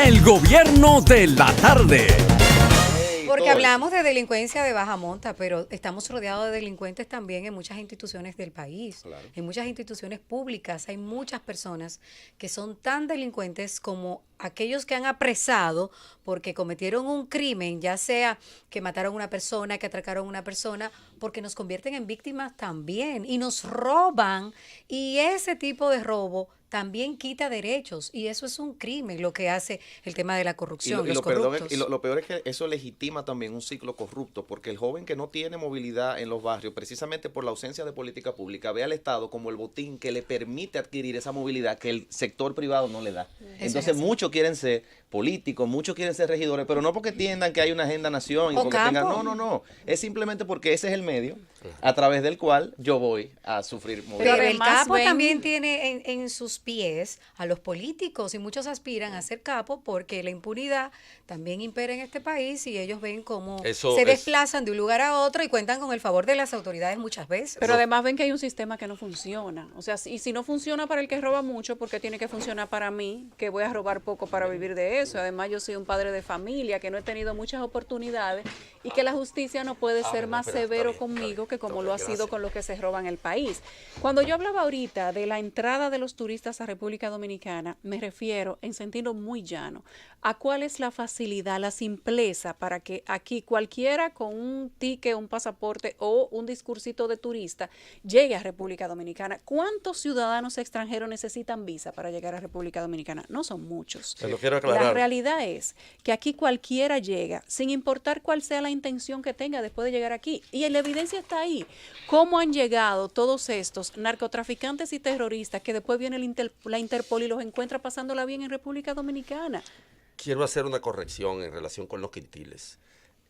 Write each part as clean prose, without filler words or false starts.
El gobierno de la tarde. Porque hablamos de delincuencia de baja monta, pero estamos rodeados de delincuentes también en muchas instituciones del país. Claro. En muchas instituciones públicas hay muchas personas que son tan delincuentes como aquellos que han apresado porque cometieron un crimen, ya sea que mataron a una persona, que atracaron a una persona, porque nos convierten en víctimas también y nos roban. Y ese tipo de robo también quita derechos y eso es un crimen, lo que hace el tema de la corrupción, los corruptos. Lo peor es que eso legitima también un ciclo corrupto, porque el joven que no tiene movilidad en los barrios, precisamente por la ausencia de política pública, ve al Estado como el botín que le permite adquirir esa movilidad que el sector privado no le da. Entonces muchos quieren ser políticos, muchos quieren ser regidores, pero no porque entiendan que hay una agenda nación y porque tengan, no, es simplemente porque ese es el medio a través del cual yo voy a sufrir movilidad. Pero el capo también tiene en sus pies a los políticos y muchos aspiran a ser capo porque la impunidad también impera en este país y ellos ven cómo se desplazan de un lugar a otro y cuentan con el favor de las autoridades muchas veces. Pero además ven que hay un sistema que no funciona. O sea, y si no funciona para el que roba mucho, ¿por qué tiene que funcionar para mí, que voy a robar poco para vivir de eso? Además, yo soy un padre de familia, que no he tenido muchas oportunidades y que la justicia no puede ser más severo conmigo que como lo ha sido con los que se roban el país. Cuando yo hablaba ahorita de la entrada de los turistas a República Dominicana, me refiero en sentido muy llano a cuál es la facilidad, la simpleza para que aquí cualquiera con un ticket, un pasaporte o un discursito de turista llegue a República Dominicana. ¿Cuántos ciudadanos extranjeros necesitan visa para llegar a República Dominicana? No son muchos. Se lo quiero aclarar. La realidad es que aquí cualquiera llega, sin importar cuál sea la intención que tenga después de llegar aquí. Y la evidencia está ahí. ¿Cómo han llegado todos estos narcotraficantes y terroristas que después viene la Interpol y los encuentra pasándola bien en República Dominicana? Quiero hacer una corrección en relación con los quintiles.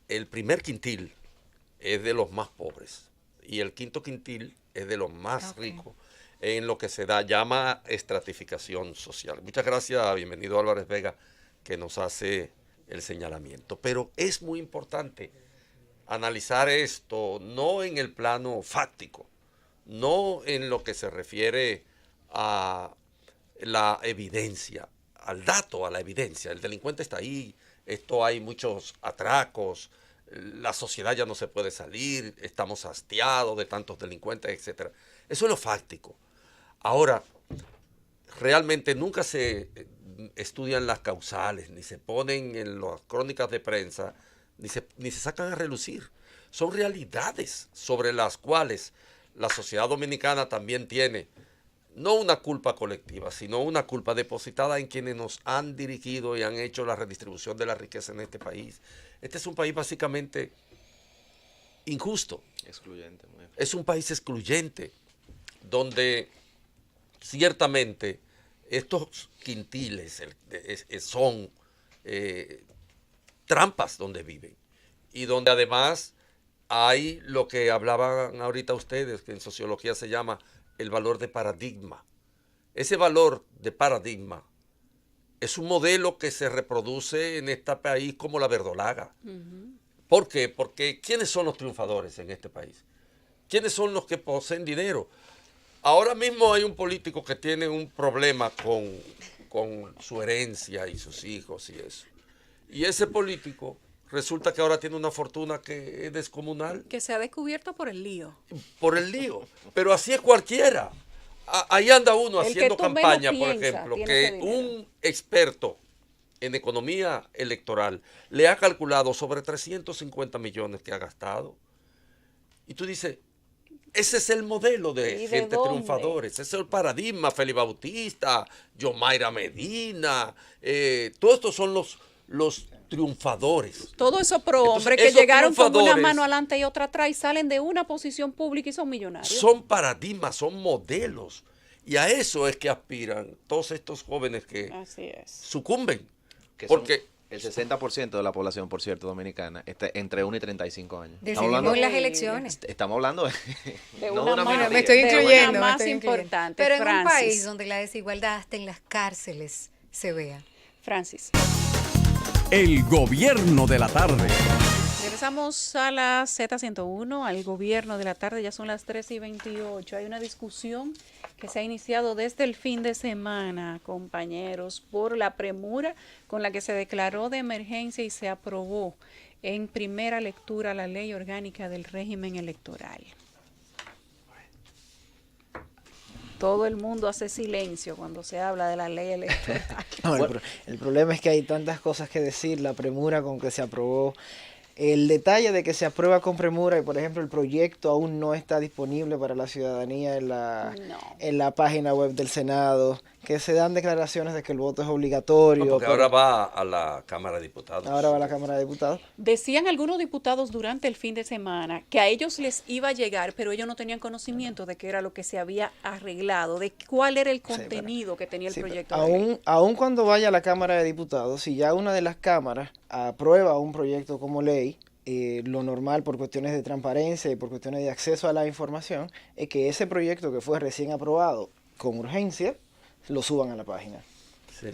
El primer quintil es de los más pobres y el quinto quintil es de los más ricos en lo que se llama estratificación social. Muchas gracias, bienvenido Álvarez Vega, que nos hace el señalamiento. Pero es muy importante analizar esto no en el plano fáctico, no en lo que se refiere a la evidencia, al dato, a la evidencia. El delincuente está ahí, hay muchos atracos, la sociedad ya no se puede salir, estamos hastiados de tantos delincuentes, etcétera. Eso es lo fáctico. Ahora, realmente nunca se estudian las causales, ni se ponen en las crónicas de prensa, ni se sacan a relucir. Son realidades sobre las cuales la sociedad dominicana también tiene no una culpa colectiva, sino una culpa depositada en quienes nos han dirigido y han hecho la redistribución de la riqueza en este país. Este es un país básicamente injusto. Excluyente. Es un país excluyente, donde ciertamente estos quintiles son trampas donde viven y donde además hay lo que hablaban ahorita ustedes, que en sociología se llama el valor de paradigma. Ese valor de paradigma es un modelo que se reproduce en este país como la verdolaga. ¿Por qué? Porque ¿quiénes son los triunfadores en este país? ¿Quiénes son los que poseen dinero? Ahora mismo hay un político que tiene un problema con su herencia y sus hijos y eso. Y ese político resulta que ahora tiene una fortuna que es descomunal. Que se ha descubierto por el lío. Por el lío. Pero así es cualquiera. Ahí anda uno haciendo campaña, por ejemplo, que un experto en economía electoral le ha calculado sobre 350 millones que ha gastado. Y tú dices, ese es el modelo de gente triunfadora, ese es el paradigma, Félix Bautista, Yomaira Medina, todos estos son los triunfadores. Todos esos hombres que llegaron con una mano adelante y otra atrás y salen de una posición pública y son millonarios. Son paradigmas, son modelos. Y a eso es que aspiran todos estos jóvenes que sucumben. Que porque el 60% de la población, por cierto, dominicana, está entre 1 y 35 años. Decidimos en las elecciones. Estamos hablando de no una minoría. Me estoy incluyendo. De una más importante. Pero en un país donde la desigualdad hasta en las cárceles se vea. Francis. El gobierno de la tarde. Regresamos a la Z101, al gobierno de la tarde, ya son las 3:28. Hay una discusión que se ha iniciado desde el fin de semana, compañeros, por la premura con la que se declaró de emergencia y se aprobó en primera lectura la ley orgánica del régimen electoral. Todo el mundo hace silencio cuando se habla de la ley electoral. No, el problema es que hay tantas cosas que decir, la premura con que se aprobó, el detalle de que se aprueba con premura y por ejemplo el proyecto aún no está disponible para la ciudadanía en la página web del Senado, que se dan declaraciones de que el voto es obligatorio. No, porque ahora va a la Cámara de Diputados. Ahora va a la Cámara de Diputados. Decían algunos diputados durante el fin de semana que a ellos les iba a llegar, pero ellos no tenían conocimiento de qué era lo que se había arreglado, de cuál era el contenido que tenía el proyecto de ley. Aún cuando vaya a la Cámara de Diputados, si ya una de las cámaras aprueba un proyecto como ley, lo normal por cuestiones de transparencia y por cuestiones de acceso a la información es que ese proyecto que fue recién aprobado con urgencia lo suban a la página. Sí.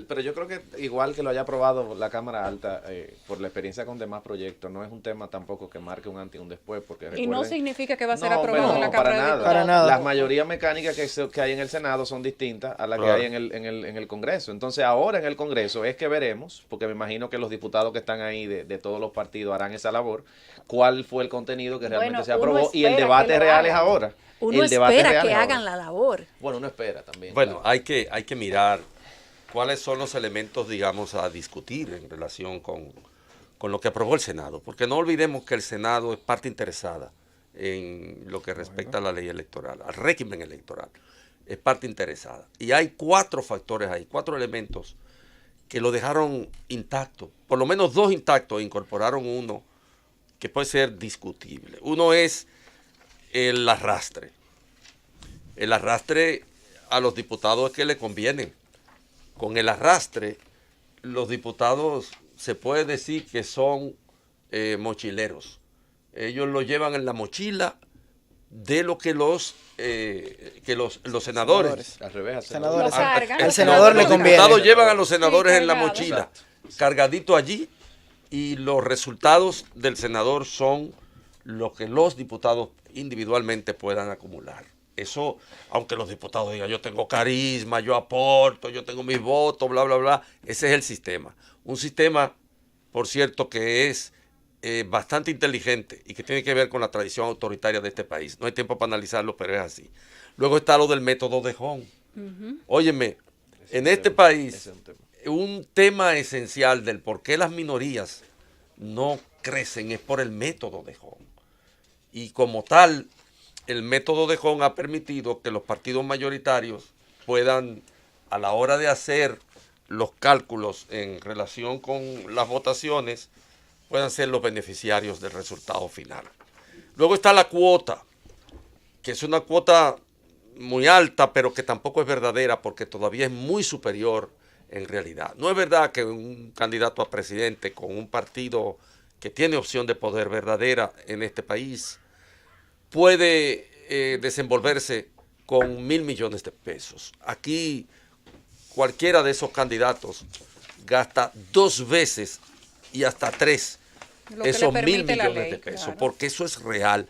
Pero yo creo que igual que lo haya aprobado la Cámara Alta, por la experiencia con demás proyectos, no es un tema tampoco que marque un antes y un después. Porque Y no significa que va a ser No, aprobado pero en la no, Cámara para de nada. Diputados. Para nada. Las mayorías mecánicas que hay en el Senado son distintas a las que hay en el Congreso. Entonces ahora en el Congreso es que veremos, porque me imagino que los diputados que están ahí de todos los partidos harán esa labor, cuál fue el contenido que realmente se aprobó y el debate real es ahora. Uno El debate espera real que es ahora. hagan la labor. Bueno, uno espera también. Bueno, claro. hay que mirar cuáles son los elementos, digamos, a discutir en relación con lo que aprobó el Senado. Porque no olvidemos que el Senado es parte interesada en lo que respecta a la ley electoral, al régimen electoral. Es parte interesada. Y hay 4 factores ahí, 4 elementos que lo dejaron intacto. Por lo menos 2 intactos e incorporaron uno que puede ser discutible. Uno es el arrastre. El arrastre a los diputados es que le conviene. Con el arrastre, los diputados se puede decir que son mochileros. Ellos lo llevan en la mochila de lo que los senadores. Al revés, al Senadores. Lo cargan. Al senador le Los conviene. diputados llevan a los senadores en la cargados. mochila, cargadito allí, y los resultados del senador son lo que los diputados individualmente puedan acumular. Eso, aunque los diputados digan, yo tengo carisma, yo aporto, yo tengo mis votos, bla, bla, bla, ese es el sistema. Un sistema, por cierto, que es bastante inteligente y que tiene que ver con la tradición autoritaria de este país. No hay tiempo para analizarlo, pero es así. Luego está lo del método de Hong. Óyeme, en este país, un tema esencial del por qué las minorías no crecen es por el método de Hong. Y como tal, el método de Hong ha permitido que los partidos mayoritarios puedan, a la hora de hacer los cálculos en relación con las votaciones, puedan ser los beneficiarios del resultado final. Luego está la cuota, que es una cuota muy alta, pero que tampoco es verdadera porque todavía es muy superior en realidad. No es verdad que un candidato a presidente con un partido que tiene opción de poder verdadera en este país puede desenvolverse con 1.000 millones de pesos. Aquí cualquiera de esos candidatos gasta 2 veces y hasta 3 Lo que esos le 1.000 permite la millones ley, de pesos, claro. porque eso es real.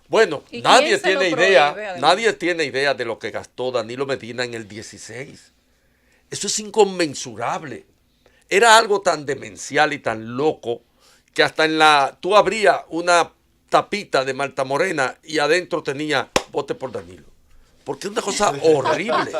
Bueno, ¿Y nadie quién se lo tiene prohíbe, idea, además? nadie tiene idea de lo que gastó Danilo Medina en el 16. Eso es inconmensurable. Era algo tan demencial y tan loco que hasta tú abrías una tapita de Malta Morena y adentro tenía vote por Danilo. Porque es una cosa horrible.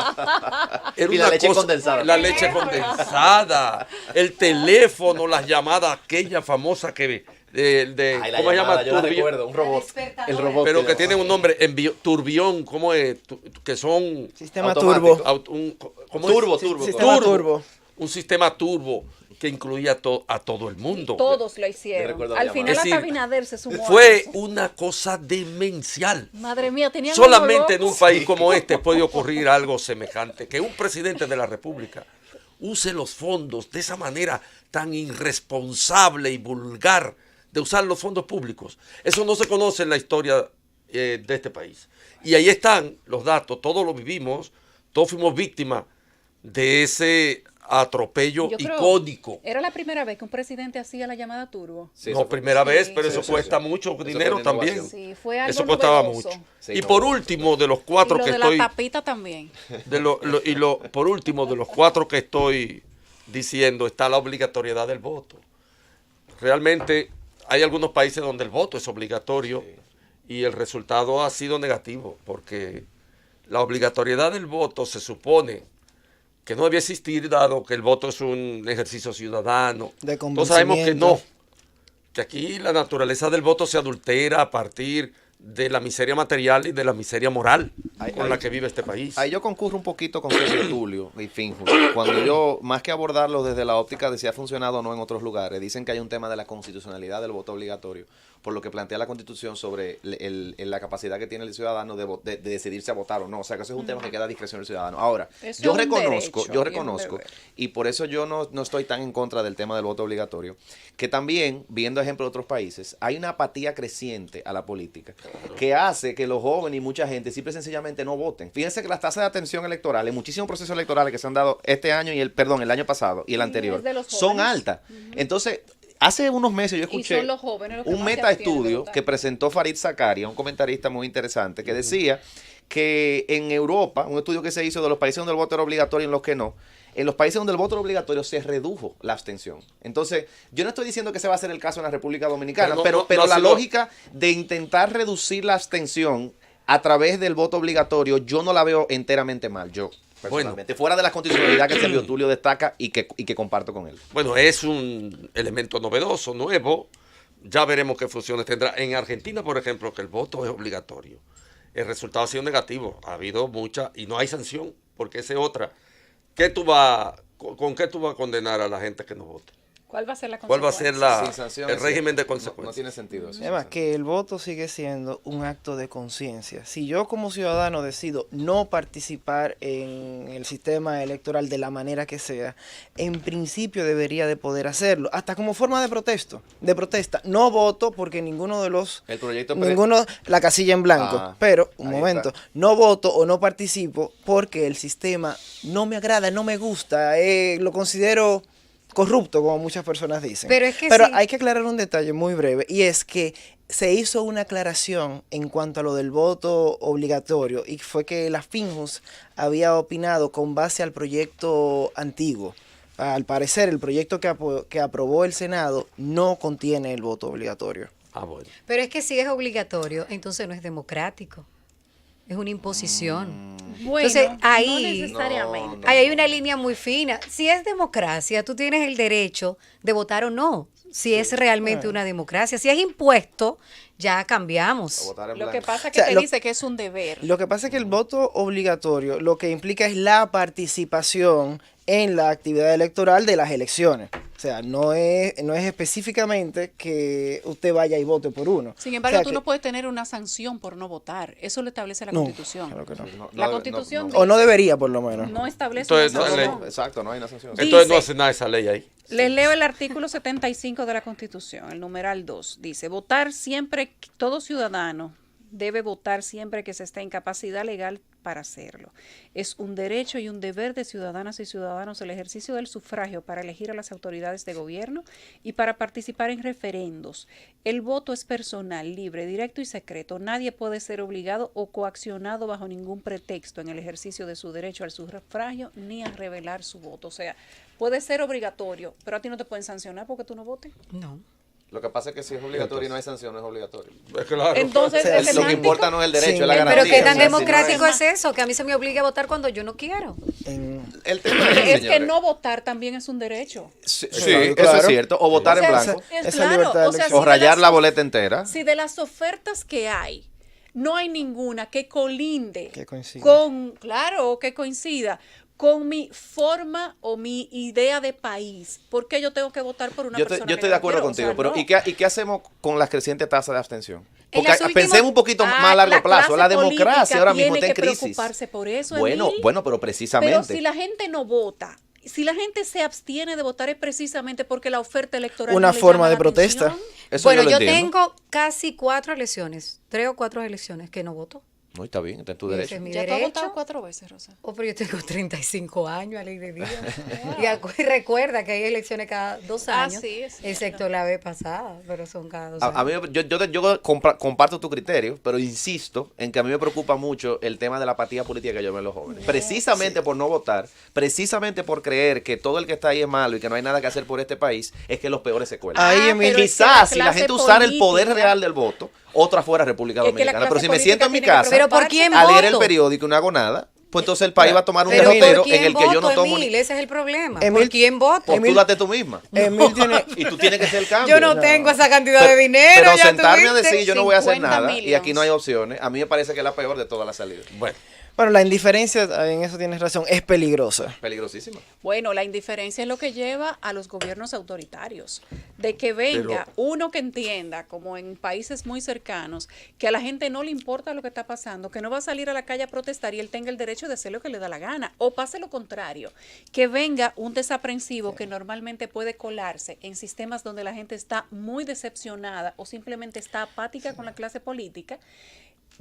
Era Y la leche condensada. La leche condensada, el teléfono, las llamadas, aquella famosa que Ay, la ¿cómo se llama? llamada, yo la Turbi- recuerdo, un robot. El robot. Pero que tiene un nombre, turbión, ¿cómo es? Que son... Sistema Automático. turbo. ¿Cómo es? Turbo. Sistema turbo. Un sistema turbo que incluía a todo el mundo. Todos lo Yo hicieron. recuerdo la Al llamada. final Es hasta decir, Abinader se sumó a Fue eso. una cosa demencial. Madre mía, tenían Solamente en unos un país como este puede ocurrir algo semejante, que un presidente de la República use los fondos de esa manera tan irresponsable y vulgar de usar los fondos públicos. Eso no se conoce en la historia de este país. Y ahí están los datos, todos lo vivimos, todos fuimos víctimas de ese atropello Yo creo- icónico. Era la primera vez que un presidente hacía la llamada turbo. Sí, No, eso fue- primera vez, Sí. pero Sí, eso sí, cuesta sí. mucho Eso dinero fue una también. innovación. Sí, fue algo Eso costaba novedoso. mucho. Sí, Y no. por último, de los cuatro Y lo que de estoy... la tapita también. Por último, de los cuatro que estoy diciendo, está la obligatoriedad del voto. Realmente hay algunos países donde el voto es obligatorio y el resultado ha sido negativo, porque la obligatoriedad del voto se supone que no debía existir, dado que el voto es un ejercicio ciudadano. De Todos sabemos que no, convencimiento. que aquí la naturaleza del voto se adultera a partir de la miseria material y de la miseria moral con la que vive este país. Ahí yo concurro un poquito con Sergio Tulio y Finjus. Cuando yo, más que abordarlo desde la óptica de si ha funcionado o no en otros lugares, dicen que hay un tema de la constitucionalidad del voto obligatorio, por lo que plantea la Constitución sobre la capacidad que tiene el ciudadano de decidirse a votar o no. O sea, que eso es un tema que queda a discreción del ciudadano. Ahora, Eso yo es un reconozco, derecho y un reconozco, deber. y por eso yo no estoy tan en contra del tema del voto obligatorio, que también, viendo ejemplos de otros países, hay una apatía creciente a la política que hace que los jóvenes y mucha gente simple y sencillamente no voten. Fíjense que las tasas de atención electoral en muchísimos procesos electorales que se han dado este año y el año pasado y el Sí, anterior es de los son jóvenes. altas. Entonces, hace unos meses yo Y escuché son los jóvenes los que un más se abstienen de metaestudio votar. que presentó Farid Zakaria, un comentarista muy interesante, que decía que en Europa, un estudio que se hizo de los países donde el voto era obligatorio y en los que no, en los países donde el voto era obligatorio se redujo la abstención. Entonces, yo no estoy diciendo que ese va a ser el caso en la República Dominicana, pero la lógica de intentar reducir la abstención a través del voto obligatorio, yo no la veo enteramente mal, yo personalmente. Fuera de la constitucionalidad que Sergio Tulio destaca y que comparto con él. Bueno, es un elemento novedoso, nuevo. Ya veremos qué funciones tendrá. En Argentina, por ejemplo, que el voto es obligatorio. El resultado ha sido negativo. Ha habido mucha y no hay sanción, porque esa es otra. ¿Con qué tú vas a condenar a la gente que no vote? ¿Cuál va a ser la ¿Cuál va a ser consecuencia? Sin sanción, el régimen de no consecuencias? tiene sentido eso. Además, que el voto sigue siendo un acto de conciencia. Si yo como ciudadano decido no participar en el sistema electoral de la manera que sea, en principio debería de poder hacerlo, hasta como forma de protesta. No voto porque ninguno de los El proyecto la casilla en blanco, Ah, pero un ahí momento, está. no voto o no participo porque el sistema no me agrada, no me gusta, lo considero corrupto, como muchas personas dicen. Pero es que sí. hay que aclarar un detalle muy breve, y es que se hizo una aclaración en cuanto a lo del voto obligatorio, y fue que la Finjus había opinado con base al proyecto antiguo. Al parecer, el proyecto que aprobó el Senado no contiene el voto obligatorio. Ah, bueno. Pero es que si es obligatorio, entonces no es democrático. Es una imposición. Bueno, Entonces, ahí- no necesariamente. No. Ahí hay una línea muy fina. Si es democracia, tú tienes el derecho de votar o no. Si es realmente una democracia. Si es impuesto, ya cambiamos. A votar en Lo que blanco. pasa es que O sea, te lo- dice que es un deber. Lo que pasa es que el voto obligatorio lo que implica es la participación en la actividad electoral de las elecciones. O sea, no es específicamente que usted vaya y vote por uno. Sin embargo, O sea, tú no puedes tener una sanción por no votar. Eso lo establece la No, Constitución. claro que no. La Constitución O no debería, por lo menos. no establece Entonces, una no, sanción. Exacto, no hay una sanción. Entonces no Dice- hace nada esa ley ahí. Les leo el artículo 75 de la Constitución, el numeral 2. Dice, votar siempre, todo ciudadano debe votar siempre que se esté en capacidad legal para hacerlo. Es un derecho y un deber de ciudadanas y ciudadanos el ejercicio del sufragio para elegir a las autoridades de gobierno y para participar en referendos. El voto es personal, libre, directo y secreto. Nadie puede ser obligado o coaccionado bajo ningún pretexto en el ejercicio de su derecho al sufragio ni a revelar su voto. O sea, puede ser obligatorio, pero a ti no te pueden sancionar porque tú no votes. No. Lo que pasa es que si es obligatorio y no hay sanción, no es obligatorio. Claro. Entonces, O sea, es Lo que semántico. importa no es el derecho, Sí. es la Pero garantía. Pero qué tan O sea, si no democrático es- es eso, que a mí se me obliga a votar cuando yo no quiero. El tema es, Es que señores, no votar también es un derecho. Sí, Claro. eso es cierto. O votar O sea, en blanco. Esa libertad de elección. O rayar la boleta entera. Si de las ofertas que hay, no hay ninguna que colinde Que coincida. con, claro, que coincida con mi forma o mi idea de país, ¿por qué yo tengo que votar por una Yo persona estoy que de no acuerdo quiero? O contigo, sea, pero no. ¿y qué hacemos con las crecientes tasas de abstención? En Porque las últimas- pensemos un poquito más a largo la plazo. La clase democracia política ahora mismo está tiene en que crisis. preocuparse por eso, Bueno, Emil. pero Pero precisamente. si la gente no vota, si la gente se abstiene de votar es precisamente porque la oferta electoral Una no le forma llama de la protesta. atención. Eso Bueno, lo yo entiendo. tengo casi 4 elecciones, 3 o 4 elecciones que no voto. No, está bien, está en tu Y ese derecho. es mi Ya tú has derecho. votado 4 veces, Rosa. Oh, pero yo tengo 35 años, a ley de Dios. Y recuerda que hay elecciones cada 2 Ah, años, sí, es cierto. excepto la vez pasada, pero son cada 2 A años. mí, yo comparto tu criterio, pero insisto en que a mí me preocupa mucho el tema de la apatía política que yo veo en los jóvenes. Precisamente por no votar, precisamente por creer que todo el que está ahí es malo y que no hay nada que hacer por este país, es que los peores se cuelan. Ahí, pero es que Quizás si la clase gente usara el poder política- real del voto, otra fuera República Es que la Dominicana. Pero clase si me siento en mi política tiene casa que Pero ¿por quién a leer el voto? periódico y no hago nada, pues entonces el país va a tomar un Pero derrotero ¿por en quién el que yo no voto, tomo Emil? ni... Ese es el problema. Emil- ¿Por quién voto? Postúlate tú misma. Emil tiene... Y tú tienes que ser el cambio. Yo no tengo esa cantidad de dinero. Pero ya sentarme a tuviste. decir yo no voy a hacer 50 nada y aquí no hay millones. opciones, a mí me parece que es la peor de todas las salidas. Bueno, Bueno, la indiferencia, en eso tienes razón, es peligrosa. Peligrosísima. Bueno, la indiferencia es lo que lleva a los gobiernos autoritarios. De que venga uno que entienda, como en países muy cercanos, que a la gente no le importa lo que está pasando, que no va a salir a la calle a protestar y él tenga el derecho de hacer lo que le da la gana. O pase lo contrario, que venga un desaprensivo que normalmente puede colarse en sistemas donde la gente está muy decepcionada o simplemente está apática con la clase política.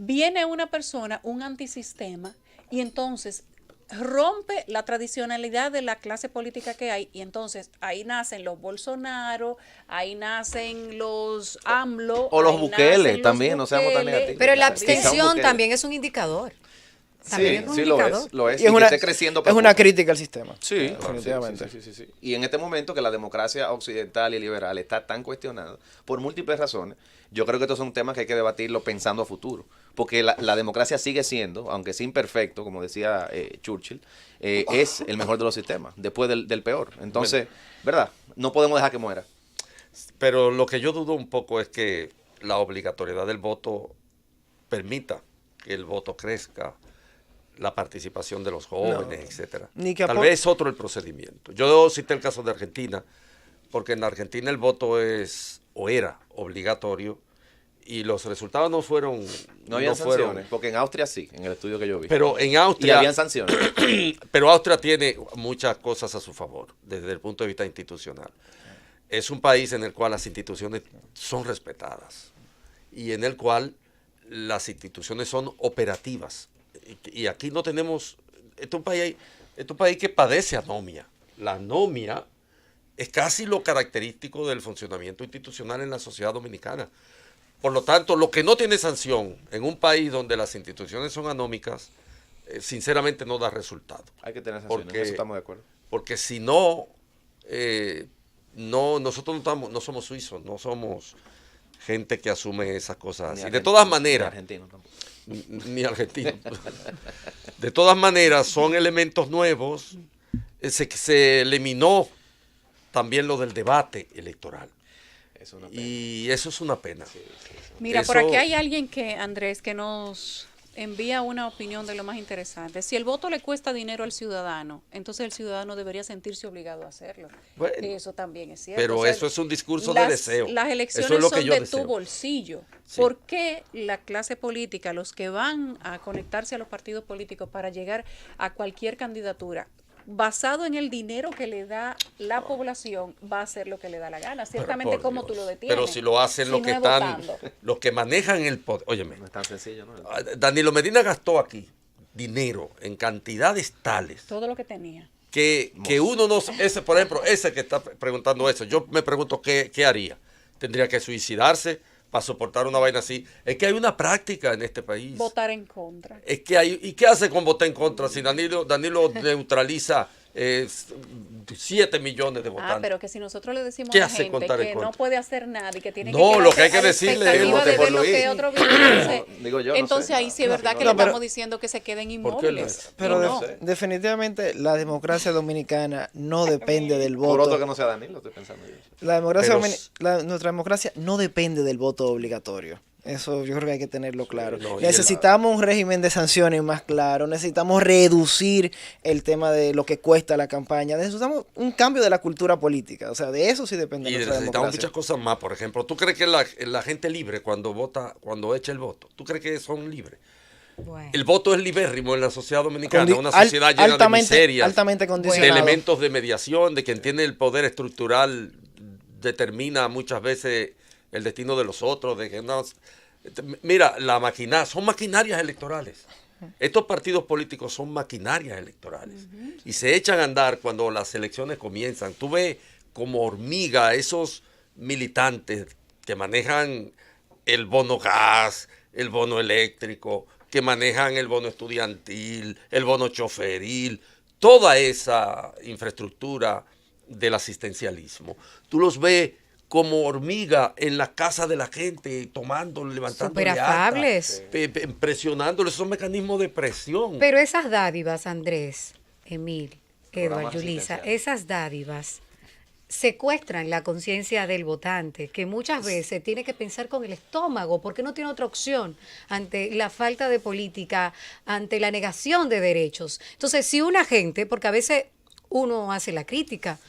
Viene una persona, un antisistema, y entonces rompe la tradicionalidad de la clase política que hay, y entonces ahí nacen los Bolsonaro, ahí nacen los AMLO, O los ahí Bukele nacen los también, no seamos tan Bukele. negativos. Pero la Quizá un abstención Bukele. también es un indicador. Sí, También es un sí indicador. lo es. Y es que una, esté creciendo es una preocupa. crítica al sistema. Sí, definitivamente. sí. Y en este momento que la democracia occidental y liberal está tan cuestionada por múltiples razones, yo creo que estos son temas que hay que debatirlo pensando a futuro. Porque la democracia sigue siendo, aunque sea imperfecto, como decía Churchill, es el mejor de los sistemas, después del peor. Entonces, ¿verdad? No podemos dejar que muera. pero lo que yo dudo un poco es que la obligatoriedad del voto permita que el voto crezca, la participación de los jóvenes, etcétera. Ni que Tal apor- vez otro el procedimiento. Yo cité el caso de Argentina, porque en Argentina el voto es o era obligatorio y los resultados no fueron No había fueron- sanciones, porque en Austria sí, en el estudio que yo vi. pero en y Austria habían sanciones. pero Austria tiene muchas cosas a su favor desde el punto de vista institucional. Es un país en el cual las instituciones son respetadas y en el cual las instituciones son operativas. Y aquí no tenemos, este es un país que padece anomia. La anomia es casi lo característico del funcionamiento institucional en la sociedad dominicana. Por lo tanto, lo que no tiene sanción en un país donde las instituciones son anómicas, sinceramente no da resultado. Hay que tener sanciones, en eso estamos de acuerdo. Porque si no, nosotros no somos suizos, no somos gente que asume esas cosas así. De todas maneras, Argentino tampoco. ni argentino. De todas maneras, son elementos nuevos. Se eliminó también lo del debate electoral. Es una pena. Y eso es una pena. Mira, por Eso- aquí hay alguien que, Andrés, que nos envía una opinión de lo más interesante. Si el voto le cuesta dinero al ciudadano, entonces el ciudadano debería sentirse obligado a hacerlo. Bueno, Eso también es cierto. pero O sea, eso es un discurso de las- deseo. Las elecciones Eso es lo que son yo de deseo. tu bolsillo. Sí. ¿Por qué la clase política, los que van a conectarse a los partidos políticos para llegar a cualquier candidatura, basado en el dinero que le da la población, va a hacer lo que le da la gana? Ciertamente, Por como Dios. tú lo detienes. Pero si lo hacen Si los no que es están, votando. los que manejan el poder. Óyeme, No es tan sencillo, ¿no? Danilo Medina gastó aquí dinero en cantidades tales Todo lo que tenía. que uno no, ese, por ejemplo, ese que está preguntando eso, yo me pregunto qué haría. Tendría que suicidarse para soportar una vaina así. Es que hay una práctica en este país. Votar en contra. Es que hay, ¿y qué hace con votar en contra si Danilo neutraliza 7 millones de votantes? Pero que si nosotros le decimos ¿Qué a la hace gente contar en que no contra? puede hacer nada y que tiene No, que lo que hay quedarse que a la decirle es, expectativa vote de por ver lo Luis. que otro dice, Digo yo, no entonces sé. ahí sí es verdad que No, le pero- estamos diciendo que se queden ¿Por qué lo inmóviles. es? Pero Y no. definitivamente la democracia dominicana no depende del Por voto. otro que no sea Danilo, estoy pensando yo. La democracia, Pero nuestra democracia no depende del voto obligatorio. Eso yo creo que hay que tenerlo claro. no, y Necesitamos un régimen de sanciones más claro, necesitamos reducir el tema de lo que cuesta la campaña, necesitamos un cambio de la cultura política, o sea, de eso sí depende Y nuestra necesitamos democracia. muchas cosas más. Por ejemplo, ¿tú crees que la gente libre cuando vota, cuando echa el voto, tú crees que son libres? Bueno. El voto es libérrimo en la sociedad dominicana, Condi- una sociedad llena de miserias, altamente de condicionado. elementos de mediación, de quien tiene el poder estructural determina muchas veces el destino de los otros, de que Mira, son maquinarias electorales. Estos partidos políticos son maquinarias electorales y se echan a andar cuando las elecciones comienzan. Tú ves como hormiga esos militantes que manejan el bono gas, el bono eléctrico, que manejan el bono estudiantil, el bono choferil, toda esa infraestructura del asistencialismo. Tú los ves como hormiga en la casa de la gente, tomando, levantando Súper afables. presionándoles, son mecanismos de presión. Pero esas dádivas, Andrés, Emil, Edward, Programas Yulisa, asistenciales. esas dádivas secuestran la conciencia del votante, que muchas veces tiene que pensar con el estómago, porque no tiene otra opción ante la falta de política, ante la negación de derechos. Entonces, si una gente, porque a veces uno hace la crítica,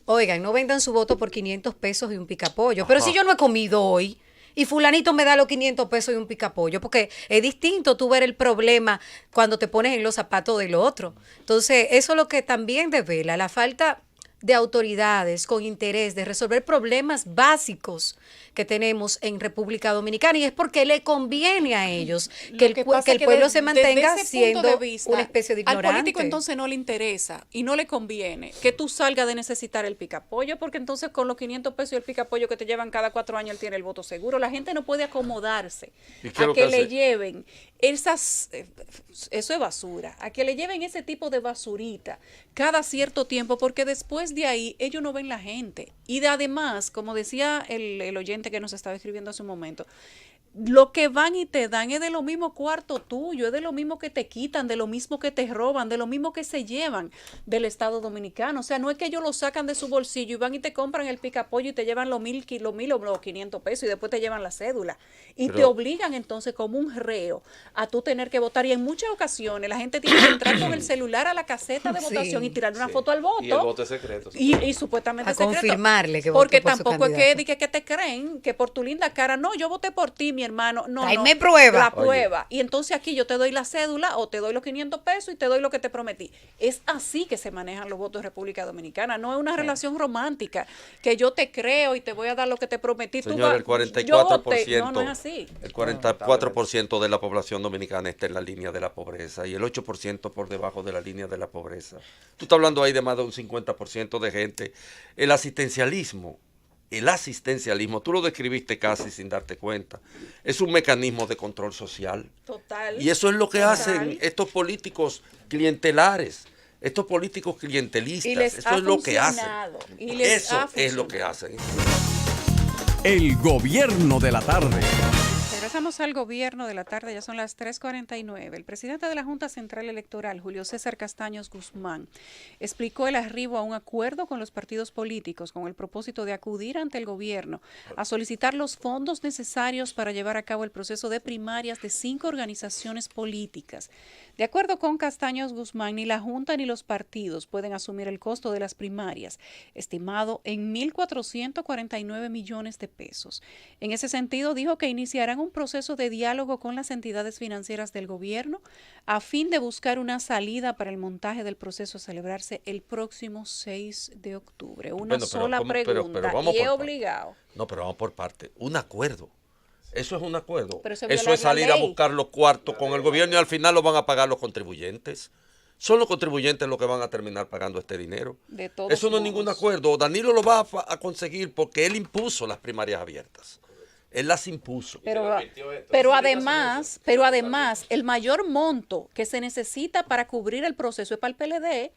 oigan, no vendan su voto por 500 pesos y un picapollo, pero si yo no he comido hoy y fulanito me da los 500 pesos y un picapollo, porque es distinto tú ver el problema cuando te pones en los zapatos del otro. Entonces, eso es lo que también devela la falta de autoridades con interés de resolver problemas básicos que tenemos en República Dominicana, y es porque le conviene a ellos que el pueblo se mantenga siendo una especie de ignorante. Al político entonces no le interesa y no le conviene que tú salgas de necesitar el picapollo, porque entonces con los 500 pesos y el picapollo que te llevan cada 4 años él tiene el voto seguro. La gente no puede acomodarse a que le lleven esas, eso es basura, a que le lleven ese tipo de basurita cada cierto tiempo, porque después de ahí ellos no ven la gente. Y además, como decía el oyente que nos estaba escribiendo hace un momento, lo que van y te dan es de lo mismo cuarto tuyo, es de lo mismo que te quitan, de lo mismo que te roban, de lo mismo que se llevan del Estado Dominicano. O sea, no es que ellos lo sacan de su bolsillo y van y te compran el picapollo y te llevan los 1.000 o los 500 pesos y después te llevan la cédula. Y te obligan entonces como un reo a tú tener que votar. Y en muchas ocasiones la gente tiene que entrar con el celular a la caseta de votación y tirarle una foto al voto. Y el voto es secreto. Y supuestamente a secreto. confirmarle que porque votó por su tampoco es candidato. que te creen que por tu linda cara, no, yo voté por ti, mi hermano. No, Tráeme no, prueba. la prueba. Y entonces aquí yo te doy la cédula o te doy los 500 pesos y te doy lo que te prometí. Es así que se manejan los votos de República Dominicana. No es una relación romántica que yo te creo y te voy a dar lo que te prometí. Señor, el 44%, yo voté. No, no es así. El 44% de la población dominicana está en la línea de la pobreza y el 8% por debajo de la línea de la pobreza. Tú estás hablando ahí de más de un 50% de gente. El asistencialismo, tú lo describiste casi sin darte cuenta, es un mecanismo de control social. Total. Y eso es lo que hacen estos políticos clientelares, estos políticos clientelistas. Y les eso ha es lo que hacen. funcionado. Y les Eso ha es lo funcionado. que hacen. El gobierno de la tarde. Regresamos al gobierno de la tarde, ya son las 3:49. El presidente de la Junta Central Electoral, Julio César Castaños Guzmán, explicó el arribo a un acuerdo con los partidos políticos con el propósito de acudir ante el gobierno a solicitar los fondos necesarios para llevar a cabo el proceso de primarias de 5 organizaciones políticas. De acuerdo con Castaños Guzmán, ni la Junta ni los partidos pueden asumir el costo de las primarias, estimado en 1.449 millones de pesos. En ese sentido, dijo que iniciarán un proceso de diálogo con las entidades financieras del gobierno a fin de buscar una salida para el montaje del proceso a celebrarse el próximo 6 de octubre. Una Bueno, sola ¿cómo? pregunta vamos y es por parte. obligado. No, pero vamos por parte. Un acuerdo. Eso es un acuerdo. Pero eso Eso viola es la salir a ley. buscar los cuartos con el gobierno y al final lo van a pagar los contribuyentes. Son los contribuyentes los que van a terminar pagando este dinero. De todos Eso no es ningún modos. acuerdo. Danilo lo va a conseguir porque él impuso las primarias abiertas. Él las impuso. Pero además, el mayor monto que se necesita para cubrir el proceso es para el PLD.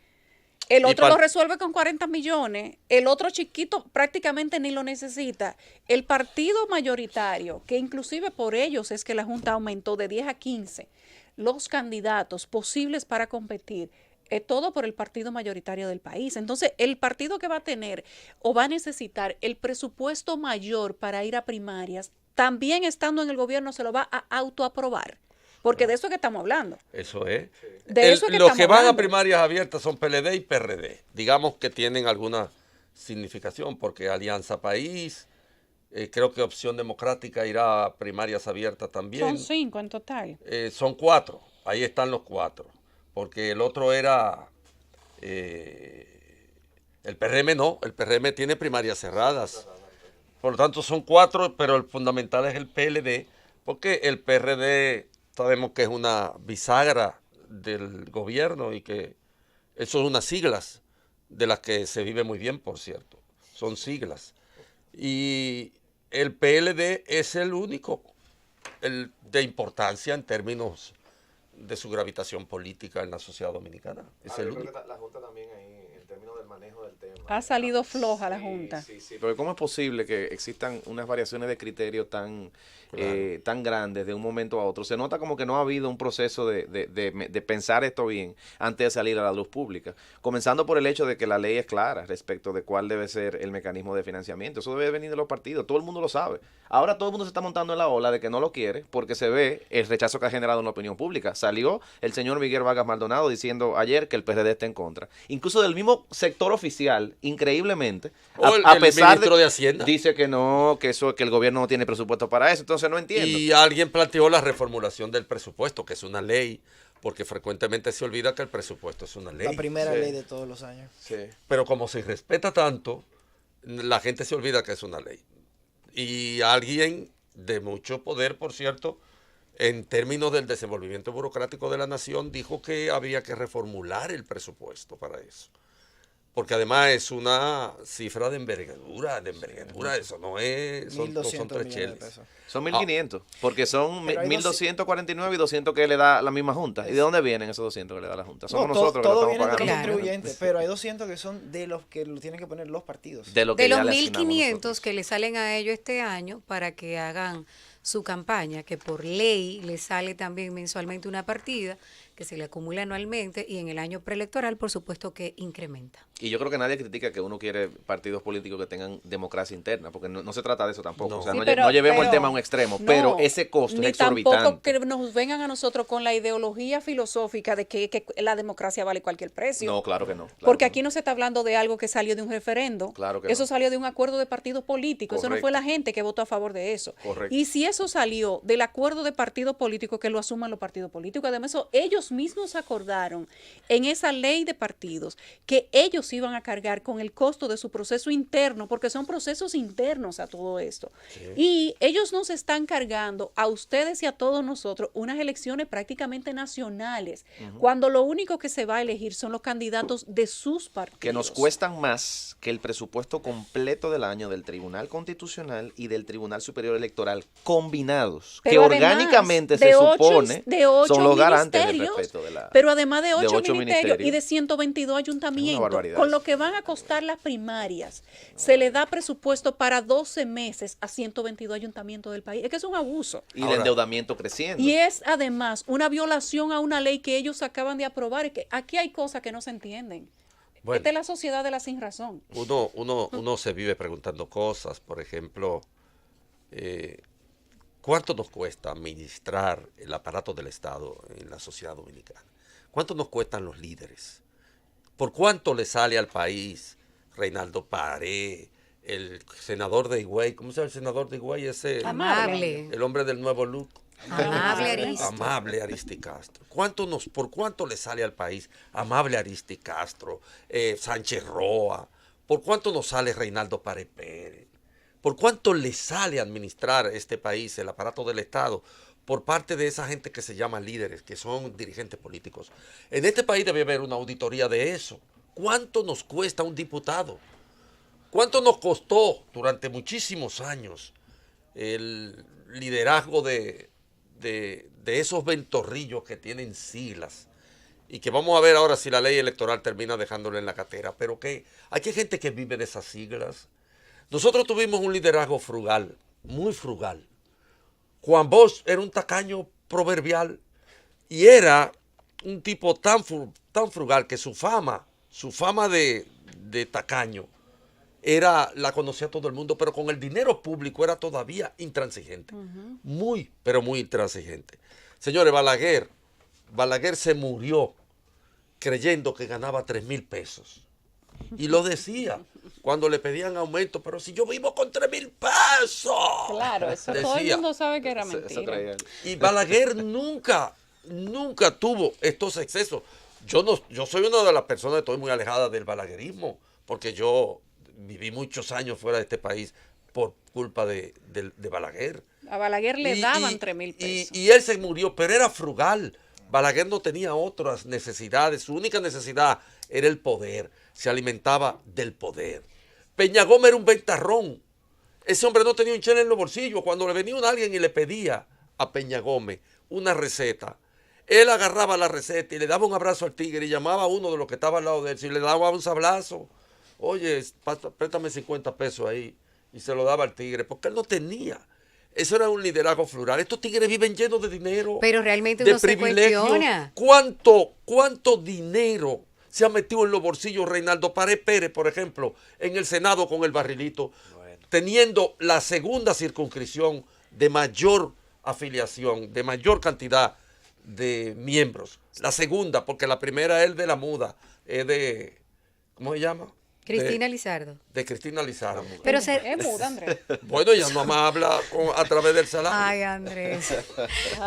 El otro lo resuelve con 40 millones, el otro chiquito prácticamente ni lo necesita. El partido mayoritario, que inclusive por ellos es que la Junta aumentó de 10 a 15 los candidatos posibles para competir, es todo por el partido mayoritario del país. Entonces, el partido que va a tener o va a necesitar el presupuesto mayor para ir a primarias, también estando en el gobierno se lo va a autoaprobar. Porque de eso es que estamos hablando. Eso es. De eso es que los estamos que van a hablando. primarias abiertas son PLD y PRD. Digamos que tienen alguna significación porque Alianza País, creo que Opción Democrática irá a primarias abiertas también. Son 5 en total. Son 4. Ahí están los 4. Porque el otro era... el PRM no. El PRM tiene primarias cerradas. Por lo tanto son 4, pero el fundamental es el PLD Porque el PRD sabemos que es una bisagra del gobierno y que eso es unas siglas de las que se vive muy bien, por cierto. Son siglas. Y el PLD es el único de importancia en términos de su gravitación política en la sociedad dominicana. Es el único. La Junta también ahí, en términos del manejo del tema. Ha salido floja la Junta. Sí, porque ¿cómo es posible que existan unas variaciones de criterio tan grandes de un momento a otro? Se nota como que no ha habido un proceso de pensar esto bien antes de salir a la luz pública. Comenzando por el hecho de que la ley es clara respecto de cuál debe ser el mecanismo de financiamiento. Eso debe venir de los partidos, todo el mundo lo sabe. Ahora todo el mundo se está montando en la ola de que no lo quiere porque se ve el rechazo que ha generado en la opinión pública. Salió el señor Miguel Vargas Maldonado diciendo ayer que el PRD está en contra. Incluso del mismo sector oficial, increíblemente, el ministro de Hacienda dice que no, que el gobierno no tiene presupuesto para eso. Entonces no entiendo. Y alguien planteó la reformulación del presupuesto, que es una ley, porque frecuentemente se olvida que el presupuesto es una ley. La primera ley de todos los años. Sí. Pero como se respeta tanto, la gente se olvida que es una ley. Y alguien de mucho poder, por cierto, en términos del desenvolvimiento burocrático de la nación, dijo que había que reformular el presupuesto para eso. Porque además es una cifra de envergadura, eso no es, son 1.200 tres millones de cheles. pesos. Son 1.500, porque son Pero hay 1.249 y 200 que le da la misma Junta. ¿Y de dónde vienen esos 200 que le da la Junta? Somos No, nosotros que todo lo viene estamos de los pagando. Claro. contribuyentes, pero hay 200 que son de los que lo tienen que poner los partidos. De, lo que De ya los le asignamos 1.500 nosotros. que le salen a ellos este año para que hagan su campaña, que por ley le sale también mensualmente una partida que se le acumula anualmente y en el año preelectoral, por supuesto, que incrementa. Y yo creo que nadie critica que uno quiere partidos políticos que tengan democracia interna, porque no se trata de eso tampoco. No. O sea, Sí, no llevemos el pero- tema a un extremo, no, pero ese costo ni es exorbitante. tampoco que nos vengan a nosotros con la ideología filosófica de que la democracia vale cualquier precio. No, claro que no. claro Porque que aquí no se está hablando de algo que salió de un referendo. Claro que eso no. salió de un acuerdo de partidos políticos. Eso no fue Correcto. la gente que votó a favor de eso. Correcto. Y si eso salió del acuerdo de partidos políticos, que lo asuman los partidos políticos. Además, eso, ellos mismos acordaron en esa ley de partidos que ellos iban a cargar con el costo de su proceso interno, porque son procesos internos a todo esto. Y ellos nos están cargando a ustedes y a todos nosotros unas elecciones prácticamente nacionales, cuando lo único que se va a elegir son los candidatos de sus partidos. que nos cuestan más que el presupuesto completo del año del Tribunal Constitucional y del Tribunal Superior Electoral combinados, Pero que además orgánicamente de se ocho supone de ocho son los garantes del ministerios, respeto de la... pero además de de 8 ocho ministerios y ministerios. de 122 ayuntamientos, barbaridad con eso. lo que van a costar las primarias, se le da presupuesto para 12 meses a 122 ayuntamientos del país. Es que es un abuso. Y Ahora- el endeudamiento creciendo. Y es además una violación a una ley que ellos acaban de aprobar. Es que aquí hay cosas que no se entienden. Bueno. Esta es la sociedad de la sin razón. Uno se vive preguntando cosas, por ejemplo, ¿cuánto nos cuesta administrar el aparato del Estado en la sociedad dominicana? ¿Cuánto nos cuestan los líderes? ¿Por cuánto le sale al país Reinaldo Pared, el senador de Higüey? ¿Cómo se llama el senador de Higüey? Ese, Amable. el hombre del nuevo look. Amable Aristo. Amable Aristi Castro. ¿Por cuánto le sale al país Amable Aristi Castro, Sánchez Roa? ¿Por cuánto nos sale Reinaldo Pared Pérez? ¿Por cuánto le sale administrar este país, el aparato del Estado, por parte de esa gente que se llama líderes, que son dirigentes políticos? En este país debe haber una auditoría de eso. ¿Cuánto nos cuesta un diputado? ¿Cuánto nos costó durante muchísimos años el liderazgo de esos ventorrillos que tienen siglas? Y que vamos a ver ahora si la ley electoral termina dejándolo en la cartera. Pero que aquí hay gente que vive de esas siglas. Nosotros tuvimos un liderazgo frugal, muy frugal. Juan Bosch era un tacaño proverbial y era un tipo tan frugal que su fama de tacaño la conocía todo el mundo, pero con el dinero público era todavía intransigente. Muy, pero muy intransigente. Señores, Balaguer se murió creyendo que ganaba 3,000 pesos. Y lo decía cuando le pedían aumento, pero si yo vivo con 3,000 pesos. Claro, eso todo el Decía. mundo sabe que era Eso mentira. creía él. Y Balaguer nunca tuvo estos excesos. Yo soy una de las personas que estoy muy alejada del balaguerismo, porque yo viví muchos años fuera de este país por culpa de Balaguer. A Balaguer le Y- daban y- 3.000 pesos. Y él se murió, pero era frugal. Balaguer no tenía otras necesidades. Su única necesidad era el poder. Se alimentaba del poder. Peña Gómez era un ventarrón. Ese hombre no tenía un chel en los bolsillos. Cuando le venía alguien y le pedía a Peña Gómez una receta, él agarraba la receta y le daba un abrazo al tigre y llamaba a uno de los que estaba al lado de él. Si le daba un sablazo, oye, préstame 50 pesos ahí. Y se lo daba al tigre, porque él no tenía. Eso era un liderazgo plural. Estos tigres viven llenos de dinero. Pero realmente de uno se privilegios. cuestiona. ¿Cuánto dinero se ha metido en los bolsillos Reinaldo Pared Pérez, por ejemplo, en el Senado con el barrilito, teniendo la segunda circunscripción de mayor afiliación, de mayor cantidad de miembros? La segunda, porque la primera es el de la muda, es de, ¿cómo se llama? Cristina Lizardo. De Cristina Lizardo. Pero Es muda, Andrés. Bueno, ella nomás habla a través del salario. Ay, Andrés.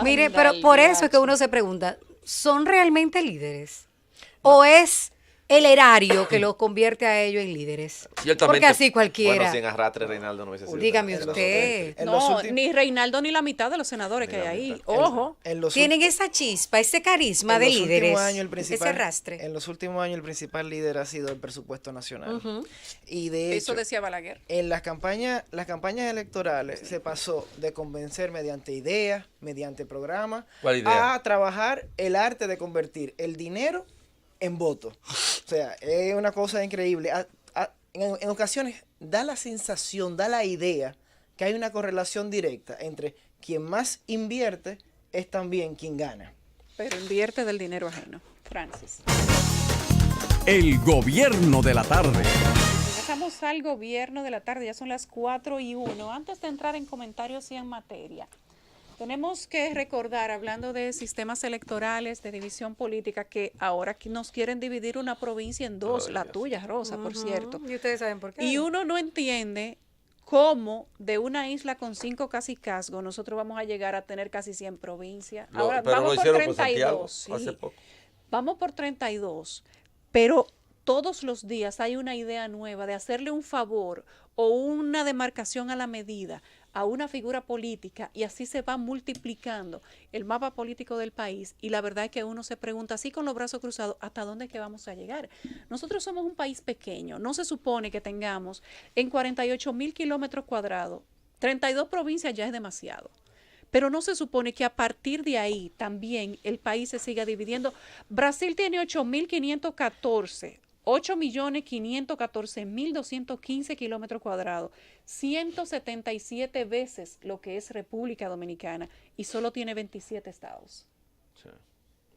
Mire, pero por eso es que uno se pregunta, ¿son realmente líderes? ¿O es el erario que los convierte a ellos en líderes? Ciertamente. Porque así cualquiera. Bueno, sin arrastre Reinaldo no hubiese sido. Dígame en los usted. En los No, últimos- ni Reinaldo ni la mitad de los senadores que hay ahí. mitad. Ojo. En los Tienen esa chispa, ese carisma en de los últimos líderes. años, el principal, ese rastre. En los últimos años el principal líder ha sido el presupuesto nacional. Y de Eso hecho, decía Balaguer. en las campañas electorales se pasó de convencer mediante ideas, mediante programas, ¿Cuál idea? a trabajar el arte de convertir el dinero en voto. O sea, es una cosa increíble. En ocasiones da la sensación, da la idea que hay una correlación directa entre quien más invierte es también quien gana. Pero invierte del dinero ajeno. Francis. El gobierno de la tarde. Regresamos al gobierno de la tarde, ya son las 4:01. Antes de entrar en comentarios y en materia, tenemos que recordar, hablando de sistemas electorales, de división política, que ahora nos quieren dividir una provincia en dos, la tuya, Rosa, por cierto. Y ustedes saben por qué. Y uno no entiende cómo de una isla con 5 cacicazgos nosotros vamos a llegar a tener casi 100 provincias. Ahora Pero vamos lo por hicieron por Santiago 32, sí. hace poco. Vamos por 32, pero todos los días hay una idea nueva de hacerle un favor o una demarcación a la medida a una figura política y así se va multiplicando el mapa político del país y la verdad es que uno se pregunta así con los brazos cruzados, ¿hasta dónde es que vamos a llegar? Nosotros somos un país pequeño, no se supone que tengamos en 48,000 kilómetros cuadrados, 32 provincias ya es demasiado. Pero no se supone que a partir de ahí también el país se siga dividiendo. Brasil tiene 8.514, 8.514.215 kilómetros cuadrados, 177 veces lo que es República Dominicana y solo tiene 27 estados. Sí.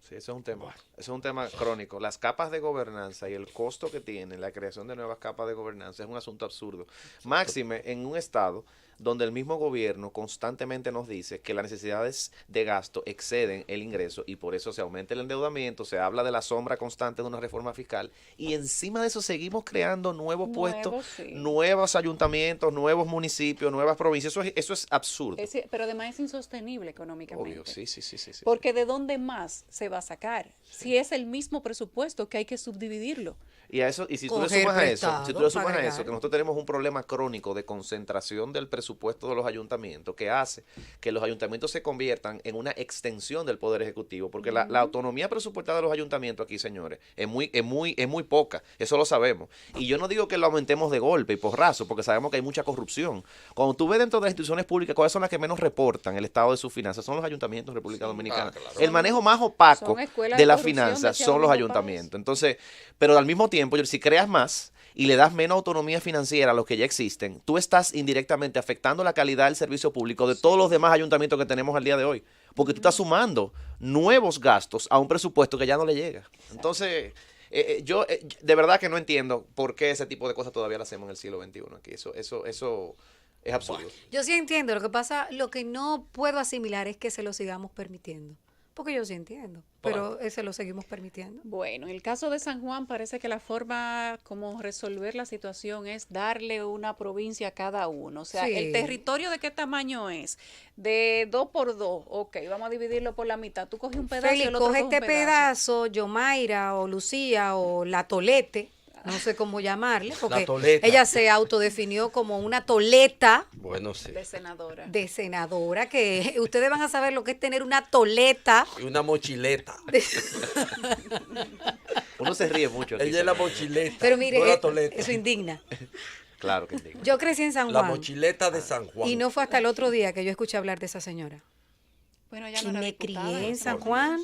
Sí, eso es un tema. Eso es un tema crónico. Las capas de gobernanza y el costo que tiene la creación de nuevas capas de gobernanza es un asunto absurdo. Máxime en un estado donde el mismo gobierno constantemente nos dice que las necesidades de gasto exceden el ingreso y por eso se aumenta el endeudamiento, se habla de la sombra constante de una reforma fiscal y encima de eso seguimos creando nuevos puestos, sí. nuevos ayuntamientos, nuevos municipios, nuevas provincias. Eso es absurdo. Pero además es insostenible económicamente. Obvio, sí. Porque ¿de dónde más se va a sacar? Si es el mismo presupuesto que hay que subdividirlo. Y a eso, y si tú le Coger sumas a eso, prestado, si tú le sumas a agregar. eso, que nosotros tenemos un problema crónico de concentración del presupuesto de los ayuntamientos, que hace que los ayuntamientos se conviertan en una extensión del Poder Ejecutivo, porque la autonomía presupuestal de los ayuntamientos aquí, señores, es muy poca, eso lo sabemos. Y yo no digo que lo aumentemos de golpe y porrazo, porque sabemos que hay mucha corrupción. Cuando tú ves dentro de las instituciones públicas cuáles son las que menos reportan el estado de sus finanzas, son los ayuntamientos de República Dominicana. claro. El manejo más opaco Son escuelas de de las corrupción, finanzas decía son los Domingo ayuntamientos. Entonces, pero al mismo tiempo, si creas más y le das menos autonomía financiera a los que ya existen, tú estás indirectamente afectando la calidad del servicio público de todos los demás ayuntamientos que tenemos al día de hoy. Porque tú estás sumando nuevos gastos a un presupuesto que ya no le llega. Entonces, yo de verdad que no entiendo por qué ese tipo de cosas todavía las hacemos en el siglo XXI aquí. Eso es absurdo. Yo sí entiendo, lo que pasa, lo que no puedo asimilar es que se lo sigamos permitiendo. Porque yo sí entiendo, pero se lo seguimos permitiendo. Bueno, en el caso de San Juan parece que la forma como resolver la situación es darle una provincia a cada uno. O sea, Sí. ¿el territorio de qué tamaño es? De 2 por 2. Ok, vamos a dividirlo por la mitad. Tú coges un pedazo y Feli, el otro coge coge este un pedazo. pedazo, Yomaira o Lucía o La Tolete, no sé cómo llamarle, porque toleta. ella se autodefinió como una toleta Bueno, sí. De senadora. de senadora, que ustedes van a saber lo que es tener una toleta. Y una mochileta. Uno se ríe mucho aquí. Ella es la señor. mochileta. Pero mire, no la toleta. eso indigna. Claro que sí. Yo crecí en San La Juan mochileta de San Juan. y no fue hasta el otro día que yo escuché hablar de esa señora. Bueno, ya Y no era me diputada, crié en San Juan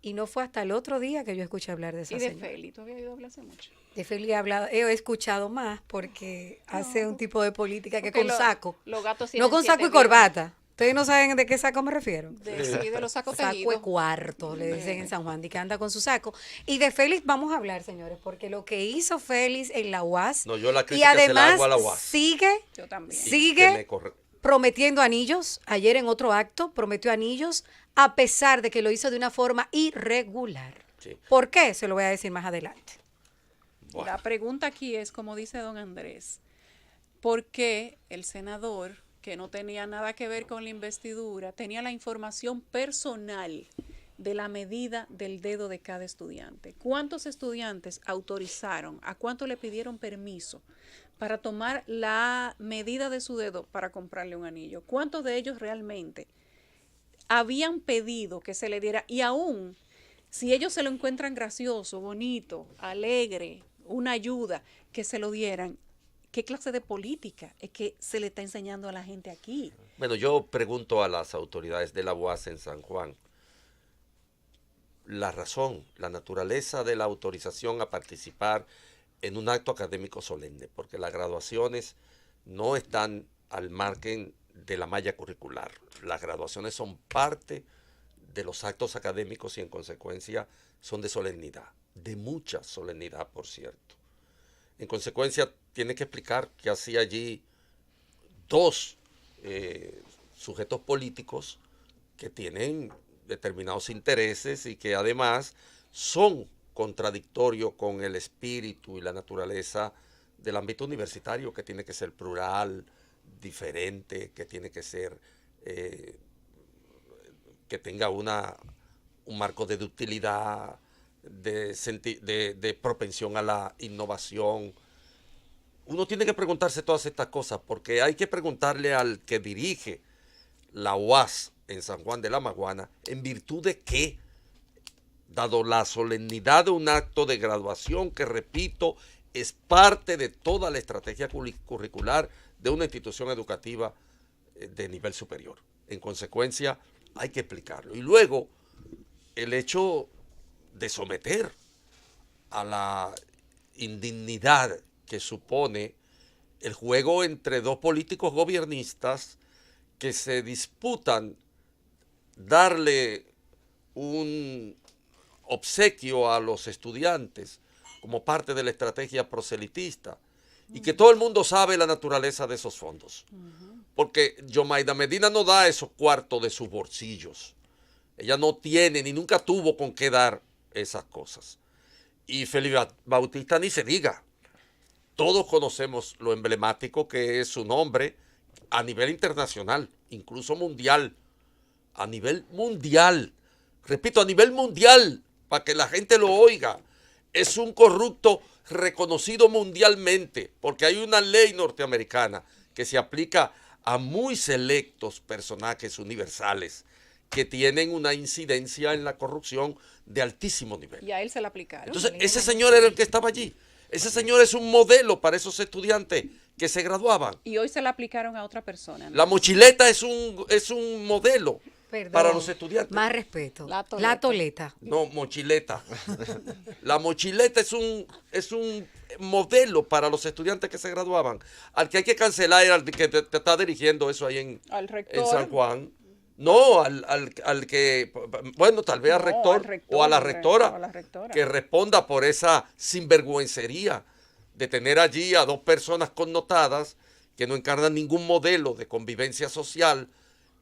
y no fue hasta el otro día que yo escuché hablar de esa Y de señora. Feli, tú habías oído hablar hace mucho. De Feli he escuchado más porque hace un tipo de política que Porque con saco. Los gatos No tienen con 7 saco y vidas. corbata. Ustedes no saben de qué saco me refiero. Sí, de los sacos Saco de tejidos. cuarto, le dicen en San Juan, de que anda con su saco. Y de Félix vamos a hablar, señores, porque lo que hizo Félix en la UAS, No, yo la y crítica se la además hago a la UAS. sigue Yo también. Que sigue me corre- prometiendo anillos. Ayer en otro acto prometió anillos, a pesar de que lo hizo de una forma irregular. Sí. ¿Por qué? Se lo voy a decir más adelante. Bueno. La pregunta aquí es, como dice don Andrés, ¿por qué el senador, que no tenía nada que ver con la investidura, tenía la información personal de la medida del dedo de cada estudiante? ¿Cuántos estudiantes autorizaron? ¿A cuánto le pidieron permiso para tomar la medida de su dedo para comprarle un anillo? ¿Cuántos de ellos realmente habían pedido que se le diera? Y aún, si ellos se lo encuentran gracioso, bonito, alegre, una ayuda, que se lo dieran. ¿Qué clase de política es que se le está enseñando a la gente aquí? Bueno, yo pregunto a las autoridades de la UAS en San Juan la razón, la naturaleza de la autorización a participar en un acto académico solemne, porque las graduaciones no están al margen de la malla curricular. Las graduaciones son parte de los actos académicos y en consecuencia son de solemnidad, de mucha solemnidad, por cierto. En consecuencia, tiene que explicar que hacía allí dos sujetos políticos que tienen determinados intereses y que además son contradictorios con el espíritu y la naturaleza del ámbito universitario, que tiene que ser plural, diferente, que tiene que ser, que tenga un marco de utilidad, de propensión a la innovación. Uno tiene que preguntarse todas estas cosas, porque hay que preguntarle al que dirige la UAS en San Juan de la Maguana, en virtud de qué, dado la solemnidad de un acto de graduación que, repito, es parte de toda la estrategia curricular de una institución educativa de nivel superior. En consecuencia, hay que explicarlo. Y luego, el hecho de someter a la indignidad que supone el juego entre dos políticos gobiernistas que se disputan darle un obsequio a los estudiantes como parte de la estrategia proselitista y que todo el mundo sabe la naturaleza de esos fondos. Porque Yomaida Medina no da esos cuartos de sus bolsillos. Ella no tiene ni nunca tuvo con qué dar esas cosas. Y Felipe Bautista ni se diga. Todos conocemos lo emblemático que es su nombre a nivel internacional, incluso mundial. A nivel mundial. Repito, a nivel mundial, para que la gente lo oiga. Es un corrupto reconocido mundialmente, porque hay una ley norteamericana que se aplica a muy selectos personajes universales que tienen una incidencia en la corrupción de altísimo nivel. Y a él se la aplicaron. Entonces, ese señor era el que estaba allí. Ese señor es un modelo para esos estudiantes que se graduaban. Y hoy se la aplicaron a otra persona, ¿no? La mochileta es un modelo Perdón, para los estudiantes. Más respeto. La toleta. La toleta. No, mochileta. La mochileta es un modelo para los estudiantes que se graduaban. Al que hay que cancelar era al que te está dirigiendo eso ahí Al rector. en San Juan. No, al que, bueno, tal vez al No, rector, al rector, o a la hombre, rectora, o a la rectora. que responda por esa sinvergüencería de tener allí a dos personas connotadas que no encarnan ningún modelo de convivencia social,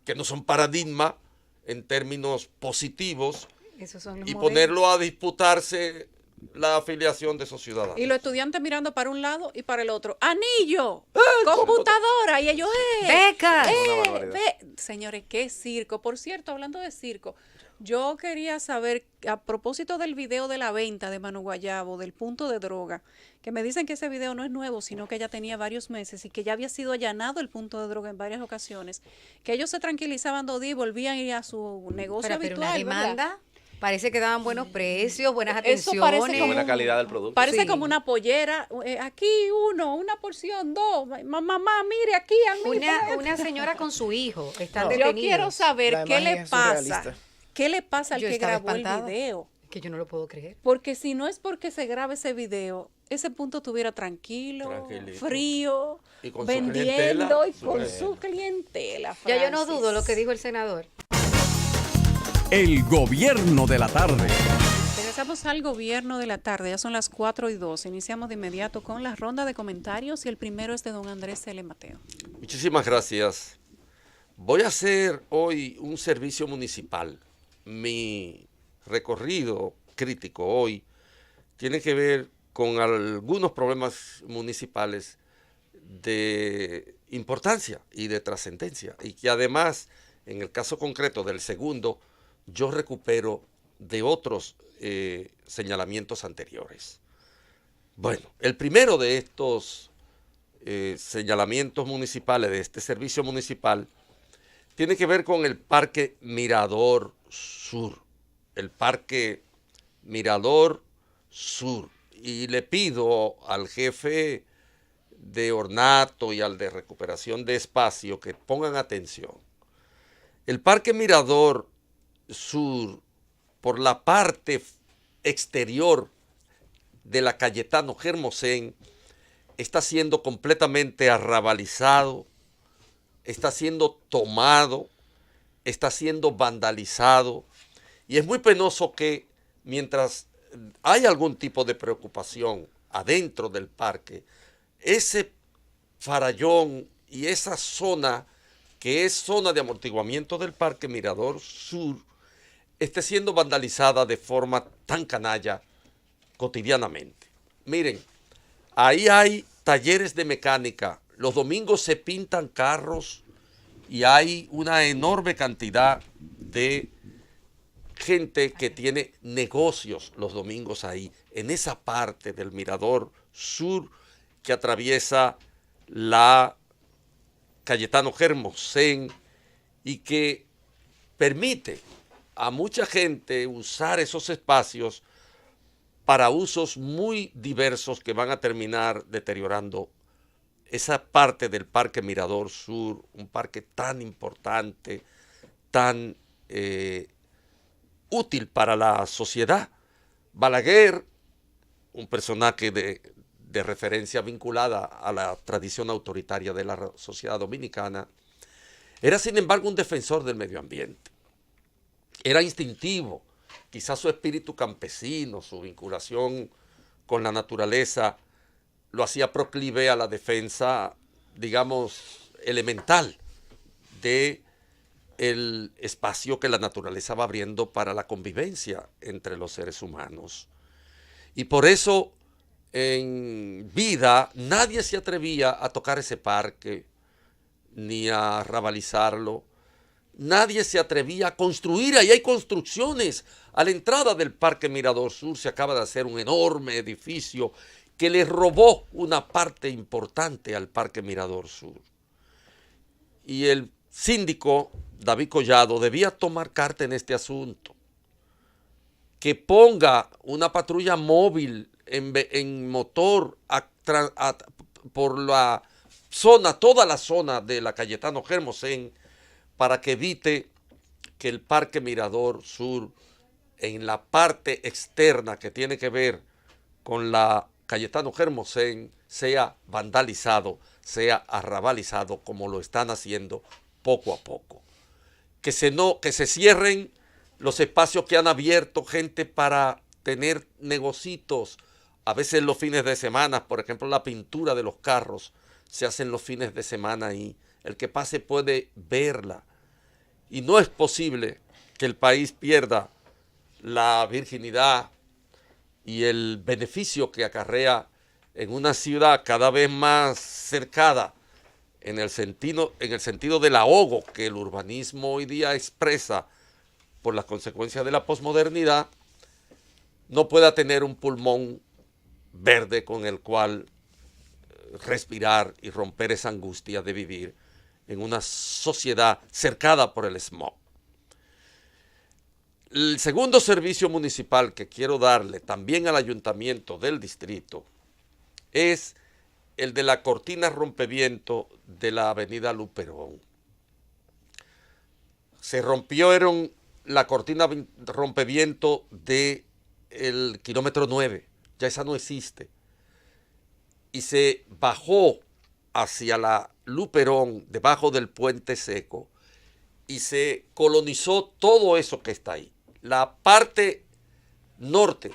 que no son paradigma en términos positivos, Esos son los y modelos. ponerlo a disputarse la afiliación de esos ciudadanos. Y los estudiantes mirando para un lado y para el otro. ¡Anillo! ¡Computadora! Y ellos, ¡Becas! Una barbaridad. Señores, qué circo. Por cierto, hablando de circo, Yo quería saber, a propósito del video de la venta de Manu Guayabo, del punto de droga, que me dicen que ese video no es nuevo, sino que ya tenía varios meses y que ya había sido allanado el punto de droga en varias ocasiones, que ellos se tranquilizaban 2 días y volvían a ir a su negocio Pero una habitual, ¿verdad? demanda, parece que daban buenos precios, buenas Eso atenciones. parece como Buena calidad del producto. Parece Sí. como una pollera, aquí una porción, 2, mamá, mire aquí a mí. Una señora con su hijo están No. Yo detenidos. quiero saber La qué le imagen es pasa, surrealista. qué le pasa al Yo que estaba grabó espantada. el video. Que yo no lo puedo creer. Porque si no es porque se grabe ese video, ese punto estuviera tranquilo, Tranquilito. frío, Y con su vendiendo clientela. y con su clientela. Ya yo no Francis. dudo lo que dijo el senador. El gobierno de la tarde. Regresamos al gobierno de la tarde, ya son las 4:02. Iniciamos de inmediato con la ronda de comentarios y el primero es de don Andrés L. Mateo. Muchísimas gracias. Voy a hacer hoy un servicio municipal. Mi recorrido crítico hoy tiene que ver con algunos problemas municipales de importancia y de trascendencia, y que además, en el caso concreto del segundo, yo recupero de otros señalamientos anteriores. Bueno, el primero de estos señalamientos municipales, de este servicio municipal, tiene que ver con el Parque Mirador Sur. El Parque Mirador Sur. Y le pido al jefe de ornato y al de recuperación de espacio que pongan atención. El Parque Mirador Sur, por la parte exterior de la Cayetano Germosén, está siendo completamente arrabalizado, está siendo tomado, está siendo vandalizado, y es muy penoso que mientras hay algún tipo de preocupación adentro del parque, ese farallón y esa zona que es zona de amortiguamiento del Parque Mirador Sur esté siendo vandalizada de forma tan canalla cotidianamente. Miren, ahí hay talleres de mecánica, los domingos se pintan carros y hay una enorme cantidad de gente que tiene negocios los domingos ahí, en esa parte del Mirador Sur que atraviesa la Cayetano Germosén y que permite a mucha gente usar esos espacios para usos muy diversos que van a terminar deteriorando esa parte del Parque Mirador Sur, un parque tan importante, tan útil para la sociedad. Balaguer, un personaje de referencia vinculada a la tradición autoritaria de la sociedad dominicana, era sin embargo un defensor del medio ambiente. Era instintivo, quizás su espíritu campesino, su vinculación con la naturaleza, lo hacía proclive a la defensa, digamos, elemental de el espacio que la naturaleza va abriendo para la convivencia entre los seres humanos. Y por eso, en vida, nadie se atrevía a tocar ese parque, ni a rabalizarlo. Nadie se atrevía a construir, ahí hay construcciones. A la entrada del Parque Mirador Sur se acaba de hacer un enorme edificio que le robó una parte importante al Parque Mirador Sur. Y el síndico David Collado debía tomar carta en este asunto. Que ponga una patrulla móvil en motor por la zona, toda la zona de la Cayetano Germosén, para que evite que el Parque Mirador Sur, en la parte externa que tiene que ver con la Cayetano Germosén, sea vandalizado, sea arrabalizado, como lo están haciendo poco a poco. Que se cierren los espacios que han abierto gente para tener negocios, a veces los fines de semana, por ejemplo la pintura de los carros se hacen los fines de semana y el que pase puede verla. Y no es posible que el país pierda la virginidad y el beneficio que acarrea en una ciudad cada vez más cercada en el sentido del ahogo que el urbanismo hoy día expresa por las consecuencias de la posmodernidad, no pueda tener un pulmón verde con el cual respirar y romper esa angustia de vivir en una sociedad cercada por el smog. El segundo servicio municipal que quiero darle también al ayuntamiento del distrito es el de la cortina rompeviento de la avenida Luperón. Se rompieron la cortina rompeviento del kilómetro 9, ya esa no existe, y se bajó hacia la Luperón, debajo del puente seco, y se colonizó todo eso que está ahí. La parte norte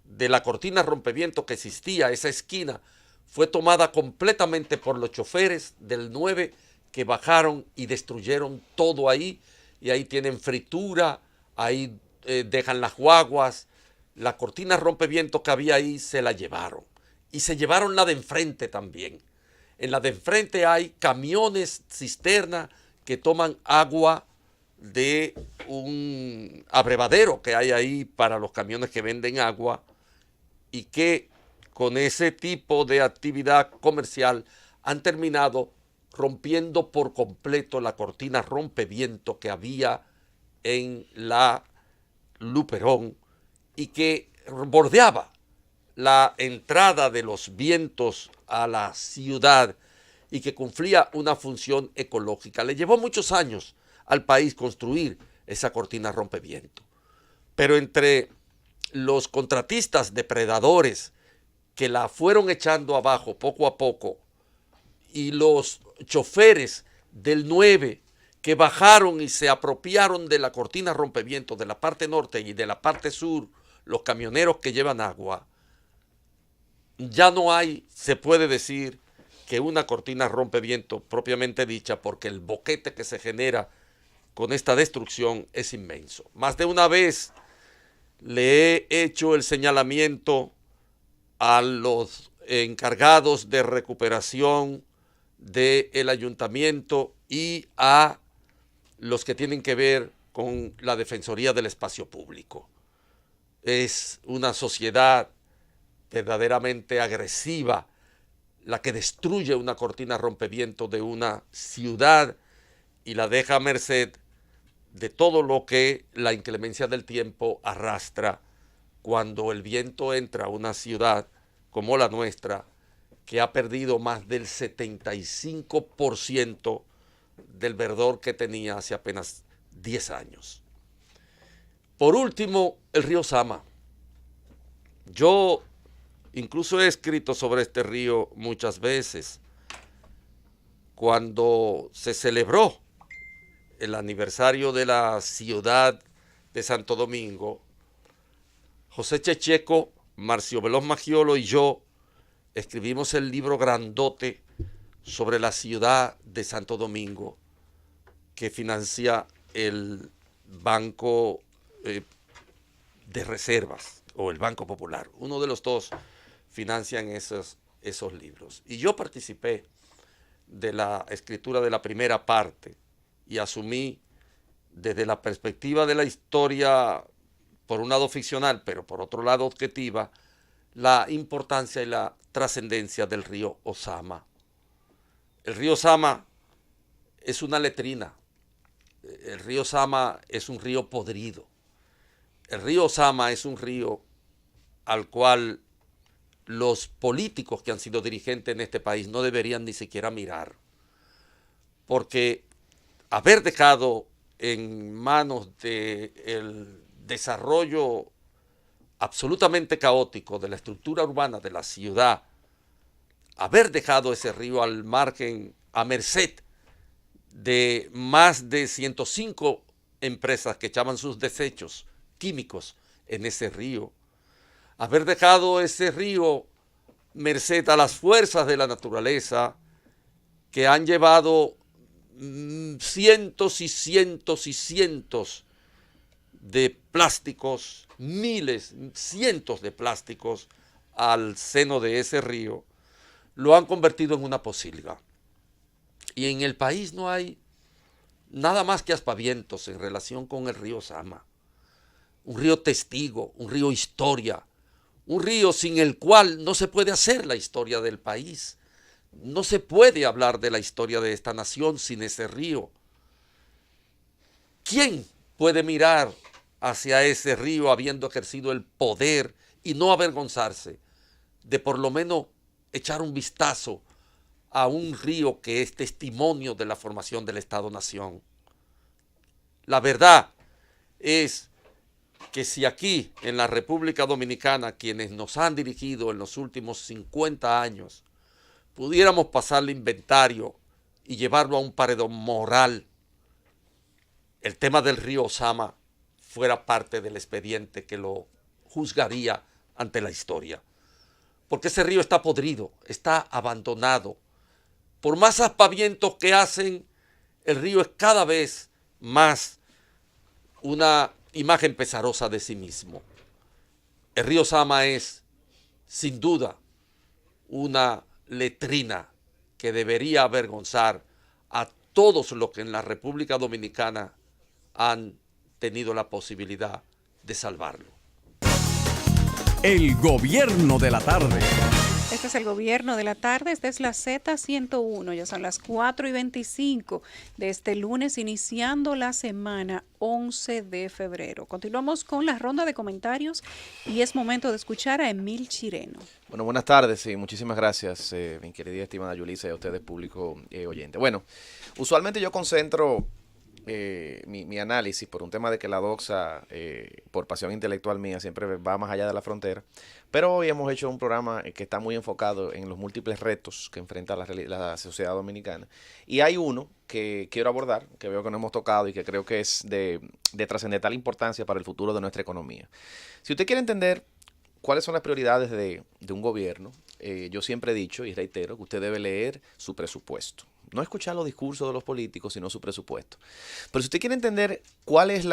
de la cortina rompeviento que existía, esa esquina, fue tomada completamente por los choferes del 9 que bajaron y destruyeron todo ahí, y ahí tienen fritura, ahí dejan las guaguas. La cortina rompeviento que había ahí se la llevaron, y se llevaron la de enfrente también. En la de enfrente hay camiones cisterna que toman agua de un abrevadero que hay ahí para los camiones que venden agua, y que con ese tipo de actividad comercial han terminado rompiendo por completo la cortina rompeviento que había en la Luperón y que bordeaba la entrada de los vientos a la ciudad y que cumplía una función ecológica. Le llevó muchos años al país construir esa cortina rompeviento, pero entre los contratistas depredadores que la fueron echando abajo poco a poco y los choferes del 9 que bajaron y se apropiaron de la cortina rompeviento de la parte norte y de la parte sur, los camioneros que llevan agua, ya no hay, se puede decir, que una cortina rompeviento propiamente dicha, porque el boquete que se genera con esta destrucción es inmenso. Más de una vez le he hecho el señalamiento a los encargados de recuperación del ayuntamiento y a los que tienen que ver con la Defensoría del Espacio Público. Es una sociedad verdaderamente agresiva la que destruye una cortina rompeviento de una ciudad y la deja a merced de todo lo que la inclemencia del tiempo arrastra cuando el viento entra a una ciudad como la nuestra, que ha perdido más del 75% del verdor que tenía hace apenas 10 años. Por último, el río Sama. Yo incluso he escrito sobre este río muchas veces. Cuando se celebró el aniversario de la ciudad de Santo Domingo, José Checheco, Marcio Veloz Maggiolo y yo escribimos el libro grandote sobre la ciudad de Santo Domingo que financia el Banco de Reservas o el Banco Popular. Uno de los dos financian esos libros. Y yo participé de la escritura de la primera parte y asumí desde la perspectiva de la historia, por un lado ficcional, pero por otro lado objetiva, la importancia y la trascendencia del río Osama. El río Osama es una letrina. El río Osama es un río podrido. El río Osama es un río al cual los políticos que han sido dirigentes en este país no deberían ni siquiera mirar. Porque haber dejado en manos del desarrollo absolutamente caótico de la estructura urbana de la ciudad, haber dejado ese río al margen, a merced de más de 105 empresas que echaban sus desechos químicos en ese río, haber dejado ese río merced a las fuerzas de la naturaleza que han llevado cientos y cientos y cientos de plásticos, miles, cientos de plásticos al seno de ese río, lo han convertido en una posilga. Y en el país no hay nada más que aspavientos en relación con el río Sama. Un río testigo, un río historia, un río sin el cual no se puede hacer la historia del país. No se puede hablar de la historia de esta nación sin ese río. ¿Quién puede mirar hacia ese río habiendo ejercido el poder y no avergonzarse de por lo menos echar un vistazo a un río que es testimonio de la formación del Estado-Nación? La verdad es que si aquí en la República Dominicana quienes nos han dirigido en los últimos 50 años pudiéramos pasarle inventario y llevarlo a un paredón moral, el tema del río Sama fuera parte del expediente que lo juzgaría ante la historia. Porque ese río está podrido, está abandonado. Por más aspavientos que hacen, el río es cada vez más una imagen pesarosa de sí mismo. El río Sama es, sin duda, una letrina que debería avergonzar a todos los que en la República Dominicana han tenido la posibilidad de salvarlo. El gobierno de la tarde. Este es el gobierno de la tarde, esta es la Z101, ya son las 4:25 de este lunes, iniciando la semana 11 de febrero. Continuamos con la ronda de comentarios y es momento de escuchar a Emil Chireno. Bueno, buenas tardes y muchísimas gracias, mi querida y estimada Yulisa, y a ustedes, público oyente. Bueno, usualmente yo concentro mi análisis por un tema de que la doxa, por pasión intelectual mía, siempre va más allá de la frontera. Pero hoy hemos hecho un programa que está muy enfocado en los múltiples retos que enfrenta la sociedad dominicana. Y hay uno que quiero abordar, que veo que no hemos tocado y que creo que es de trascendental importancia para el futuro de nuestra economía. Si usted quiere entender cuáles son las prioridades de un gobierno, yo siempre he dicho y reitero que usted debe leer su presupuesto. No escuchar los discursos de los políticos, sino su presupuesto. Pero si usted quiere entender cuáles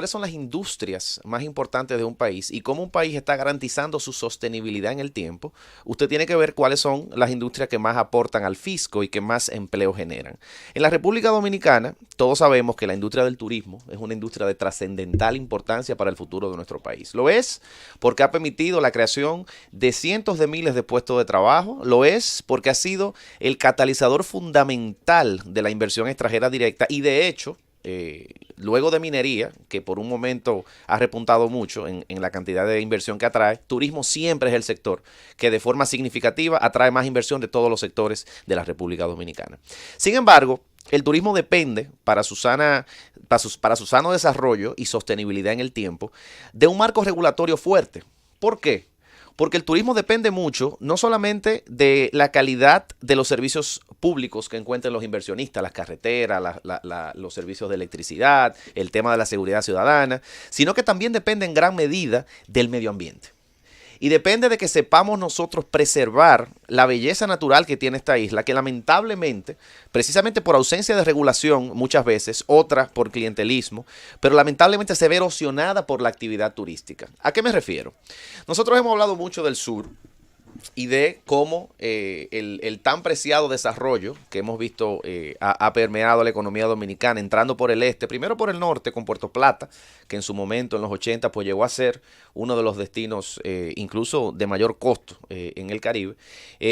son las industrias más importantes de un país y cómo un país está garantizando su sostenibilidad en el tiempo, usted tiene que ver cuáles son las industrias que más aportan al fisco y que más empleo generan. En la República Dominicana, todos sabemos que la industria del turismo es una industria de trascendental importancia para el futuro de nuestro país. Lo es porque ha permitido la creación de cientos de miles de puestos de trabajo. Lo es porque ha sido el catalizador fundamental de la inversión extranjera directa y de hecho, luego de minería, que por un momento ha repuntado mucho en la cantidad de inversión que atrae, turismo siempre es el sector que de forma significativa atrae más inversión de todos los sectores de la República Dominicana. Sin embargo, el turismo depende para su sano desarrollo y sostenibilidad en el tiempo de un marco regulatorio fuerte. ¿Por qué? Porque el turismo depende mucho, no solamente de la calidad de los servicios públicos que encuentren los inversionistas, las carreteras, los servicios de electricidad, el tema de la seguridad ciudadana, sino que también depende en gran medida del medio ambiente. Y depende de que sepamos nosotros preservar la belleza natural que tiene esta isla, que lamentablemente, precisamente por ausencia de regulación muchas veces, otras por clientelismo, pero lamentablemente se ve erosionada por la actividad turística. ¿A qué me refiero? Nosotros hemos hablado mucho del sur y de cómo el tan preciado desarrollo que hemos visto ha permeado la economía dominicana, entrando por el este, primero por el norte con Puerto Plata, que en su momento, en los 80, pues llegó a ser uno de los destinos incluso de mayor costo en el Caribe.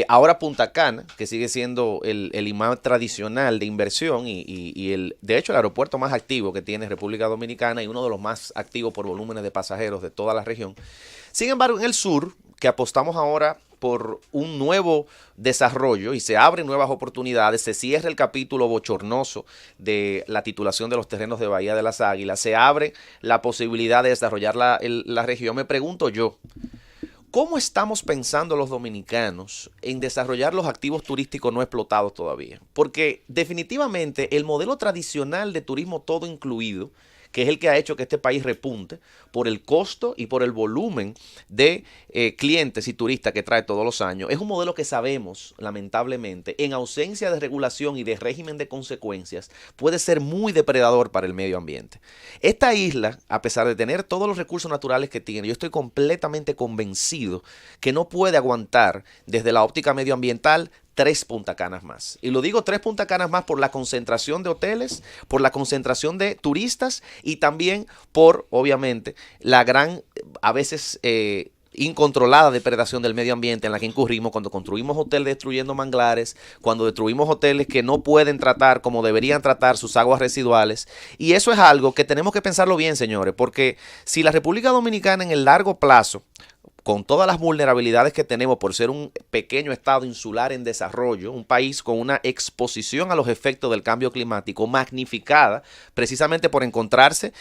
Ahora Punta Cana, que sigue siendo el imán tradicional de inversión y de hecho el aeropuerto más activo que tiene República Dominicana y uno de los más activos por volúmenes de pasajeros de toda la región. Sin embargo, en el sur, que apostamos ahora por un nuevo desarrollo y se abren nuevas oportunidades, se cierra el capítulo bochornoso de la titulación de los terrenos de Bahía de las Águilas, se abre la posibilidad de desarrollar la región. Me pregunto yo, ¿cómo estamos pensando los dominicanos en desarrollar los activos turísticos no explotados todavía? Porque definitivamente el modelo tradicional de turismo todo incluido, que es el que ha hecho que este país repunte por el costo y por el volumen de clientes y turistas que trae todos los años. Es un modelo que sabemos, lamentablemente, en ausencia de regulación y de régimen de consecuencias, puede ser muy depredador para el medio ambiente. Esta isla, a pesar de tener todos los recursos naturales que tiene, yo estoy completamente convencido que no puede aguantar desde la óptica medioambiental 3 Punta Canas más. Y lo digo 3 Punta Canas más por la concentración de hoteles, por la concentración de turistas y también por, obviamente, la gran, a veces, incontrolada depredación del medio ambiente en la que incurrimos cuando construimos hoteles destruyendo manglares, cuando destruimos hoteles que no pueden tratar como deberían tratar sus aguas residuales. Y eso es algo que tenemos que pensarlo bien, señores, porque si la República Dominicana en el largo plazo, con todas las vulnerabilidades que tenemos por ser un pequeño estado insular en desarrollo, un país con una exposición a los efectos del cambio climático magnificada, precisamente por encontrarse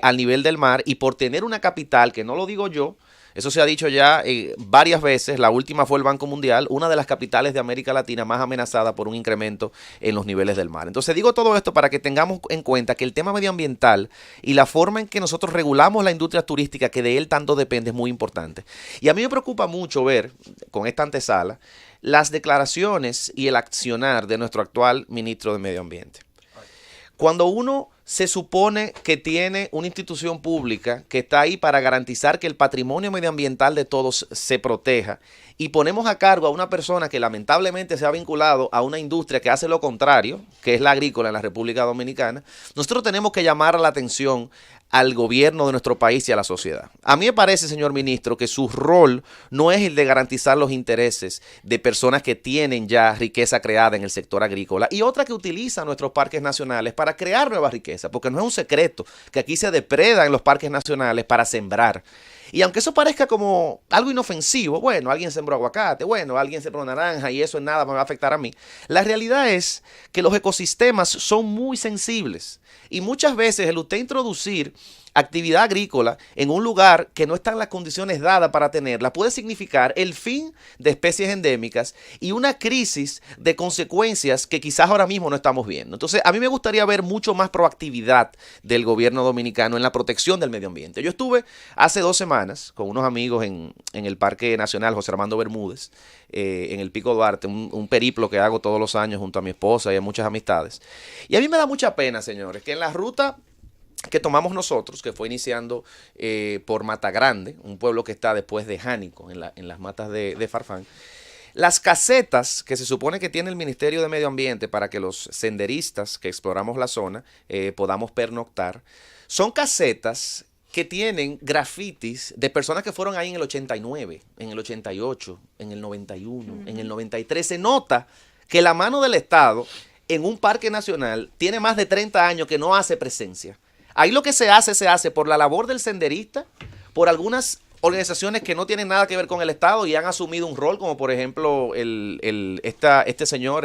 al nivel del mar y por tener una capital, que no lo digo yo, eso se ha dicho ya varias veces, la última fue el Banco Mundial, una de las capitales de América Latina más amenazada por un incremento en los niveles del mar. Entonces digo todo esto para que tengamos en cuenta que el tema medioambiental y la forma en que nosotros regulamos la industria turística, que de él tanto depende, es muy importante. Y a mí me preocupa mucho ver, con esta antesala, las declaraciones y el accionar de nuestro actual ministro de Medio Ambiente. Cuando uno se supone que tiene una institución pública que está ahí para garantizar que el patrimonio medioambiental de todos se proteja y ponemos a cargo a una persona que lamentablemente se ha vinculado a una industria que hace lo contrario, que es la agrícola en la República Dominicana, nosotros tenemos que llamar la atención al gobierno de nuestro país y a la sociedad. A mí me parece, señor ministro, que su rol no es el de garantizar los intereses de personas que tienen ya riqueza creada en el sector agrícola y otras que utilizan nuestros parques nacionales para crear nueva riqueza, porque no es un secreto que aquí se depreda en los parques nacionales para sembrar. Y aunque eso parezca como algo inofensivo, bueno, alguien sembró aguacate, bueno, alguien sembró naranja y eso en nada me va a afectar a mí. La realidad es que los ecosistemas son muy sensibles y muchas veces el usted introducir actividad agrícola en un lugar que no están las condiciones dadas para tenerla puede significar el fin de especies endémicas y una crisis de consecuencias que quizás ahora mismo no estamos viendo. Entonces, a mí me gustaría ver mucho más proactividad del gobierno dominicano en la protección del medio ambiente. Yo estuve hace 2 semanas con unos amigos en el Parque Nacional José Armando Bermúdez, en el Pico Duarte, un periplo que hago todos los años junto a mi esposa y a muchas amistades. Y a mí me da mucha pena, señores, que en la ruta que tomamos nosotros, que fue iniciando por Mata Grande, un pueblo que está después de Jánico, en las matas de Farfán, las casetas que se supone que tiene el Ministerio de Medio Ambiente para que los senderistas que exploramos la zona podamos pernoctar, son casetas que tienen grafitis de personas que fueron ahí en el 89, en el 88, en el 91, en el 93. Se nota que la mano del Estado en un parque nacional tiene más de 30 años que no hace presencia. Ahí lo que se hace por la labor del senderista, por algunas organizaciones que no tienen nada que ver con el Estado y han asumido un rol, como por ejemplo este señor,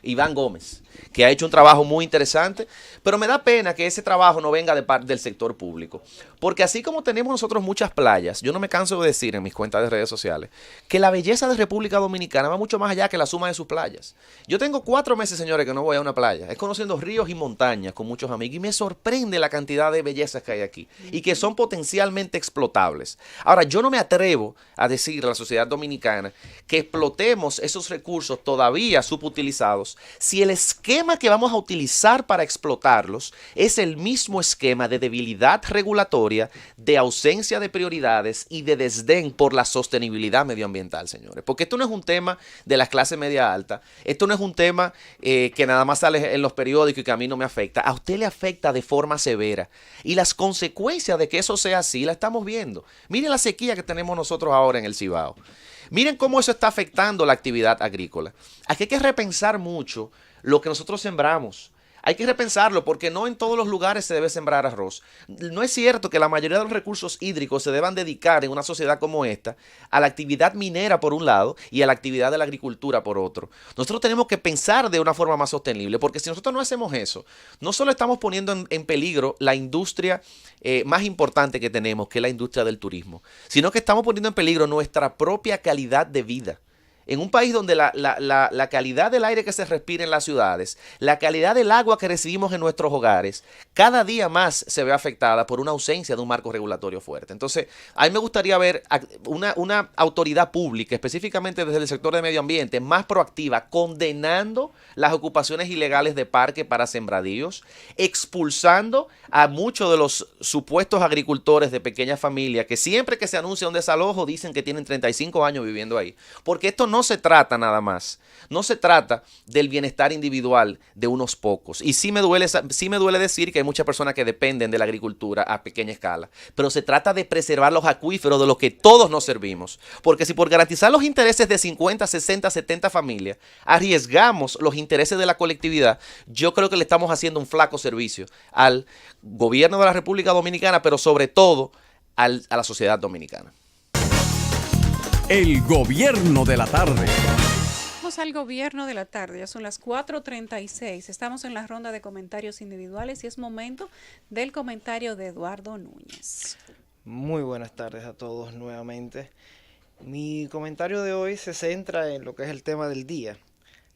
Iván Gómez, que ha hecho un trabajo muy interesante, pero me da pena que ese trabajo no venga de parte del sector público, porque así como tenemos nosotros muchas playas, yo no me canso de decir en mis cuentas de redes sociales que la belleza de República Dominicana va mucho más allá que la suma de sus playas. Yo tengo 4 meses, señores, que no voy a una playa, es conociendo ríos y montañas con muchos amigos y me sorprende la cantidad de bellezas que hay aquí y que son potencialmente explotables. Ahora, yo no me atrevo a decirle a la sociedad dominicana que explotemos esos recursos todavía subutilizados si el esquema que vamos a utilizar para explotarlos es el mismo esquema de debilidad regulatoria, de ausencia de prioridades y de desdén por la sostenibilidad medioambiental, señores. Porque esto no es un tema de la clase media alta, esto no es un tema que nada más sale en los periódicos y que a mí no me afecta. A usted le afecta de forma severa y las consecuencias de que eso sea así la estamos viendo. Miren la sequía que tenemos nosotros ahora en el Cibao. Miren cómo eso está afectando la actividad agrícola. Aquí hay que repensar mucho lo que nosotros sembramos. Hay que repensarlo porque no en todos los lugares se debe sembrar arroz. No es cierto que la mayoría de los recursos hídricos se deban dedicar en una sociedad como esta a la actividad minera por un lado y a la actividad de la agricultura por otro. Nosotros tenemos que pensar de una forma más sostenible porque si nosotros no hacemos eso, no solo estamos poniendo en peligro la industria más importante que tenemos, que es la industria del turismo, sino que estamos poniendo en peligro nuestra propia calidad de vida. En un país donde la calidad del aire que se respira en las ciudades, la calidad del agua que recibimos en nuestros hogares, cada día más se ve afectada por una ausencia de un marco regulatorio fuerte. Entonces, a mí me gustaría ver una autoridad pública, específicamente desde el sector de medio ambiente, más proactiva, condenando las ocupaciones ilegales de parque para sembradíos, expulsando a muchos de los supuestos agricultores de pequeñas familias que siempre que se anuncia un desalojo dicen que tienen 35 años viviendo ahí. Porque esto no no se trata nada más. No se trata del bienestar individual de unos pocos. Y sí me duele decir que hay muchas personas que dependen de la agricultura a pequeña escala. Pero se trata de preservar los acuíferos de los que todos nos servimos. Porque si por garantizar los intereses de 50, 60, 70 familias arriesgamos los intereses de la colectividad, yo creo que le estamos haciendo un flaco servicio al gobierno de la República Dominicana, pero sobre todo a la sociedad dominicana. El gobierno de la tarde. Vamos al gobierno de la tarde, ya son las 4:36, estamos en la ronda de comentarios individuales y es momento del comentario de Eduardo Núñez. Muy buenas tardes a todos nuevamente. Mi comentario de hoy se centra en lo que es el tema del día,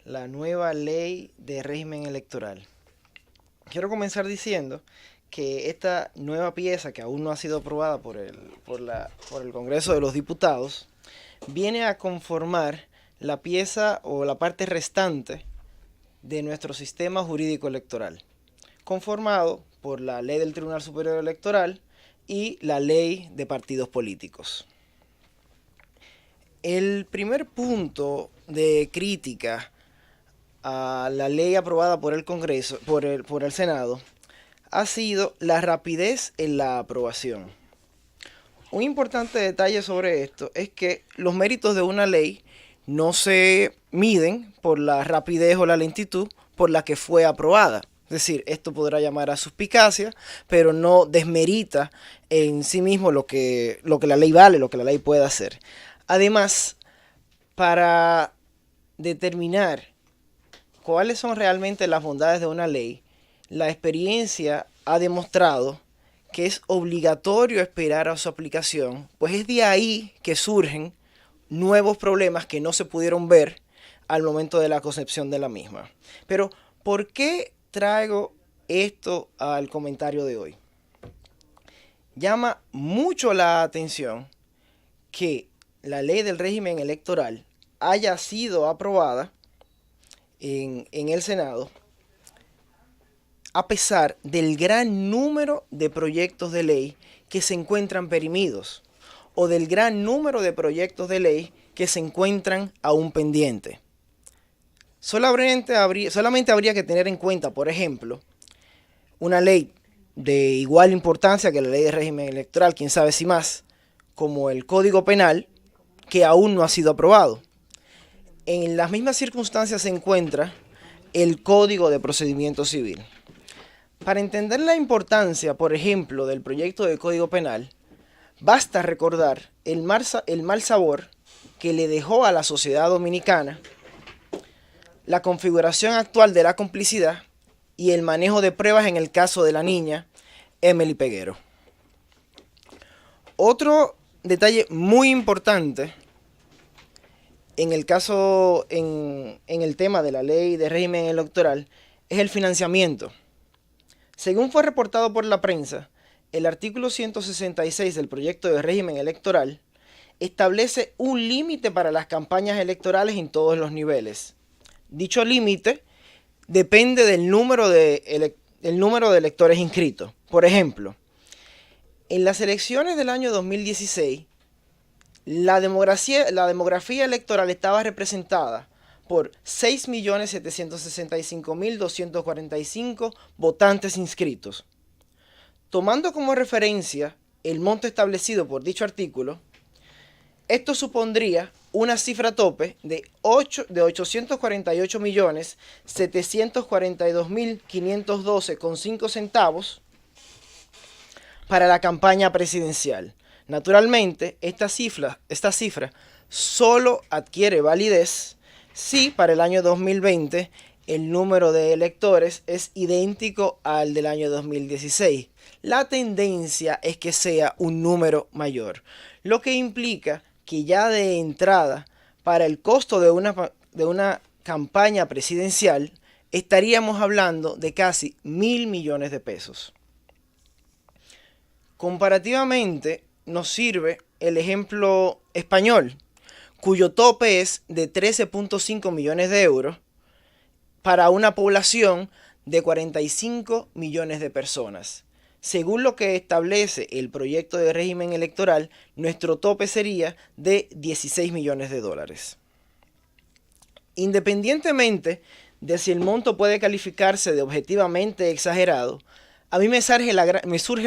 la nueva ley de régimen electoral. Quiero comenzar diciendo que esta nueva pieza, que aún no ha sido aprobada por el Congreso de los Diputados, viene a conformar la pieza o la parte restante de nuestro sistema jurídico electoral, conformado por la ley del Tribunal Superior Electoral y la ley de partidos políticos. El primer punto de crítica a la ley aprobada por el Congreso, por el Senado, ha sido la rapidez en la aprobación. Un importante detalle sobre esto es que los méritos de una ley no se miden por la rapidez o la lentitud por la que fue aprobada. Es decir, esto podrá llamar a suspicacia, pero no desmerita en sí mismo lo que la ley vale, lo que la ley puede hacer. Además, para determinar cuáles son realmente las bondades de una ley, la experiencia ha demostrado que es obligatorio esperar a su aplicación, pues es de ahí que surgen nuevos problemas que no se pudieron ver al momento de la concepción de la misma. Pero, ¿por qué traigo esto al comentario de hoy? Llama mucho la atención que la ley del régimen electoral haya sido aprobada en el Senado a pesar del gran número de proyectos de ley que se encuentran perimidos o del gran número de proyectos de ley que se encuentran aún pendientes. Solamente habría que tener en cuenta, por ejemplo, una ley de igual importancia que la ley de régimen electoral, quién sabe si más, como el Código Penal, que aún no ha sido aprobado. En las mismas circunstancias se encuentra el Código de Procedimiento Civil. Para entender la importancia, por ejemplo, del proyecto de Código Penal, basta recordar el mal sabor que le dejó a la sociedad dominicana la configuración actual de la complicidad y el manejo de pruebas en el caso de la niña Emily Peguero. Otro detalle muy importante en el caso, en el tema de la ley de régimen electoral, es el financiamiento. Según fue reportado por la prensa, el artículo 166 del proyecto de régimen electoral establece un límite para las campañas electorales en todos los niveles. Dicho límite depende del número de electores inscritos. Por ejemplo, en las elecciones del año 2016, la demografía electoral estaba representada por 6.765.245 votantes inscritos. Tomando como referencia el monto establecido por dicho artículo, esto supondría una cifra tope de 848.742.512,5 centavos para la campaña presidencial. Naturalmente, esta cifra solo adquiere validez si para el año 2020 el número de electores es idéntico al del año 2016. La tendencia es que sea un número mayor, lo que implica que ya de entrada, para el costo de una campaña presidencial, estaríamos hablando de casi 1.000 millones de pesos. Comparativamente, nos sirve el ejemplo español, cuyo tope es de 13.5 millones de euros para una población de 45 millones de personas. Según lo que establece el proyecto de régimen electoral, nuestro tope sería de 16 millones de dólares. independientemente de si el monto puede calificarse de objetivamente exagerado, a mí me surge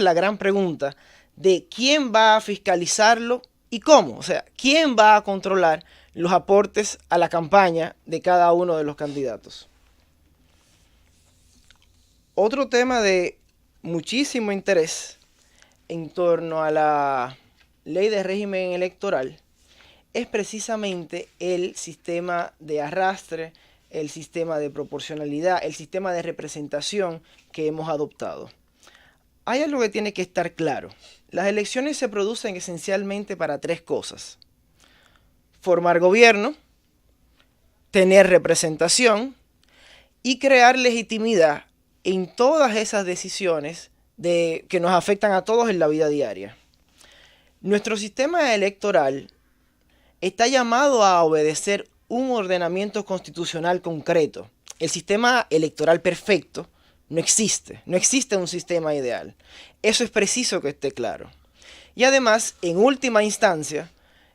la gran pregunta de quién va a fiscalizarlo y cómo. O sea, quién va a controlar los aportes a la campaña de cada uno de los candidatos. Otro tema de muchísimo interés en torno a la ley de régimen electoral es precisamente el sistema de arrastre, el sistema de proporcionalidad, el sistema de representación que hemos adoptado. Hay algo que tiene que estar claro. Las elecciones se producen esencialmente para tres cosas: formar gobierno, tener representación y crear legitimidad en todas esas decisiones que nos afectan a todos en la vida diaria. Nuestro sistema electoral está llamado a obedecer un ordenamiento constitucional concreto. El sistema electoral perfecto no existe un sistema ideal. Eso es preciso que esté claro. Y además, en última instancia,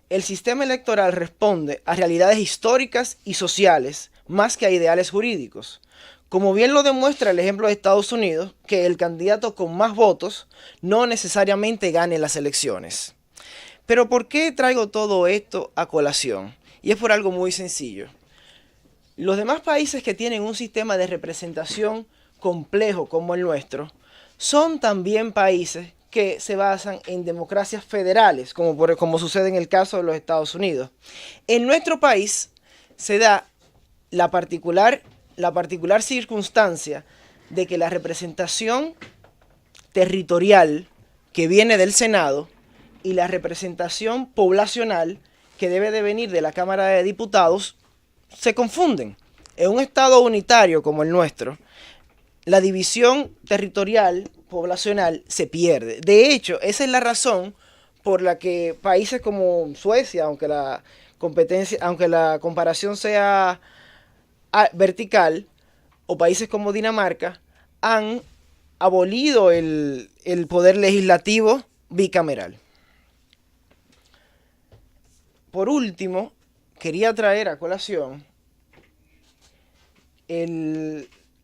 el sistema electoral responde a realidades históricas y sociales más que a ideales jurídicos. Como bien lo demuestra el ejemplo de Estados Unidos, que el candidato con más votos no necesariamente gane las elecciones. Pero ¿por qué traigo todo esto a colación? Y es por algo muy sencillo. Los demás países que tienen un sistema de representación complejo como el nuestro, son también países que se basan en democracias federales, como sucede en el caso de los Estados Unidos. En nuestro país se da la particular circunstancia de que la representación territorial que viene del Senado y la representación poblacional que debe de venir de la Cámara de Diputados se confunden. En un estado unitario como el nuestro, la división territorial poblacional se pierde. De hecho, esa es la razón por la que países como Suecia, aunque la comparación sea vertical, o países como Dinamarca, han abolido el poder legislativo bicameral. Por último, quería traer a colación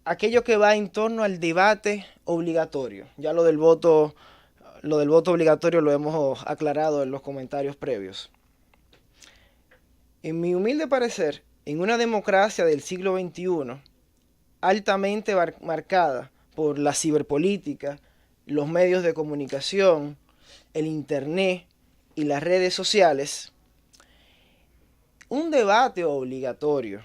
aquello que va en torno al debate obligatorio. Ya lo del voto obligatorio lo hemos aclarado en los comentarios previos. En mi humilde parecer, en una democracia del siglo XXI, altamente marcada por la ciberpolítica, los medios de comunicación, el internet y las redes sociales, un debate obligatorio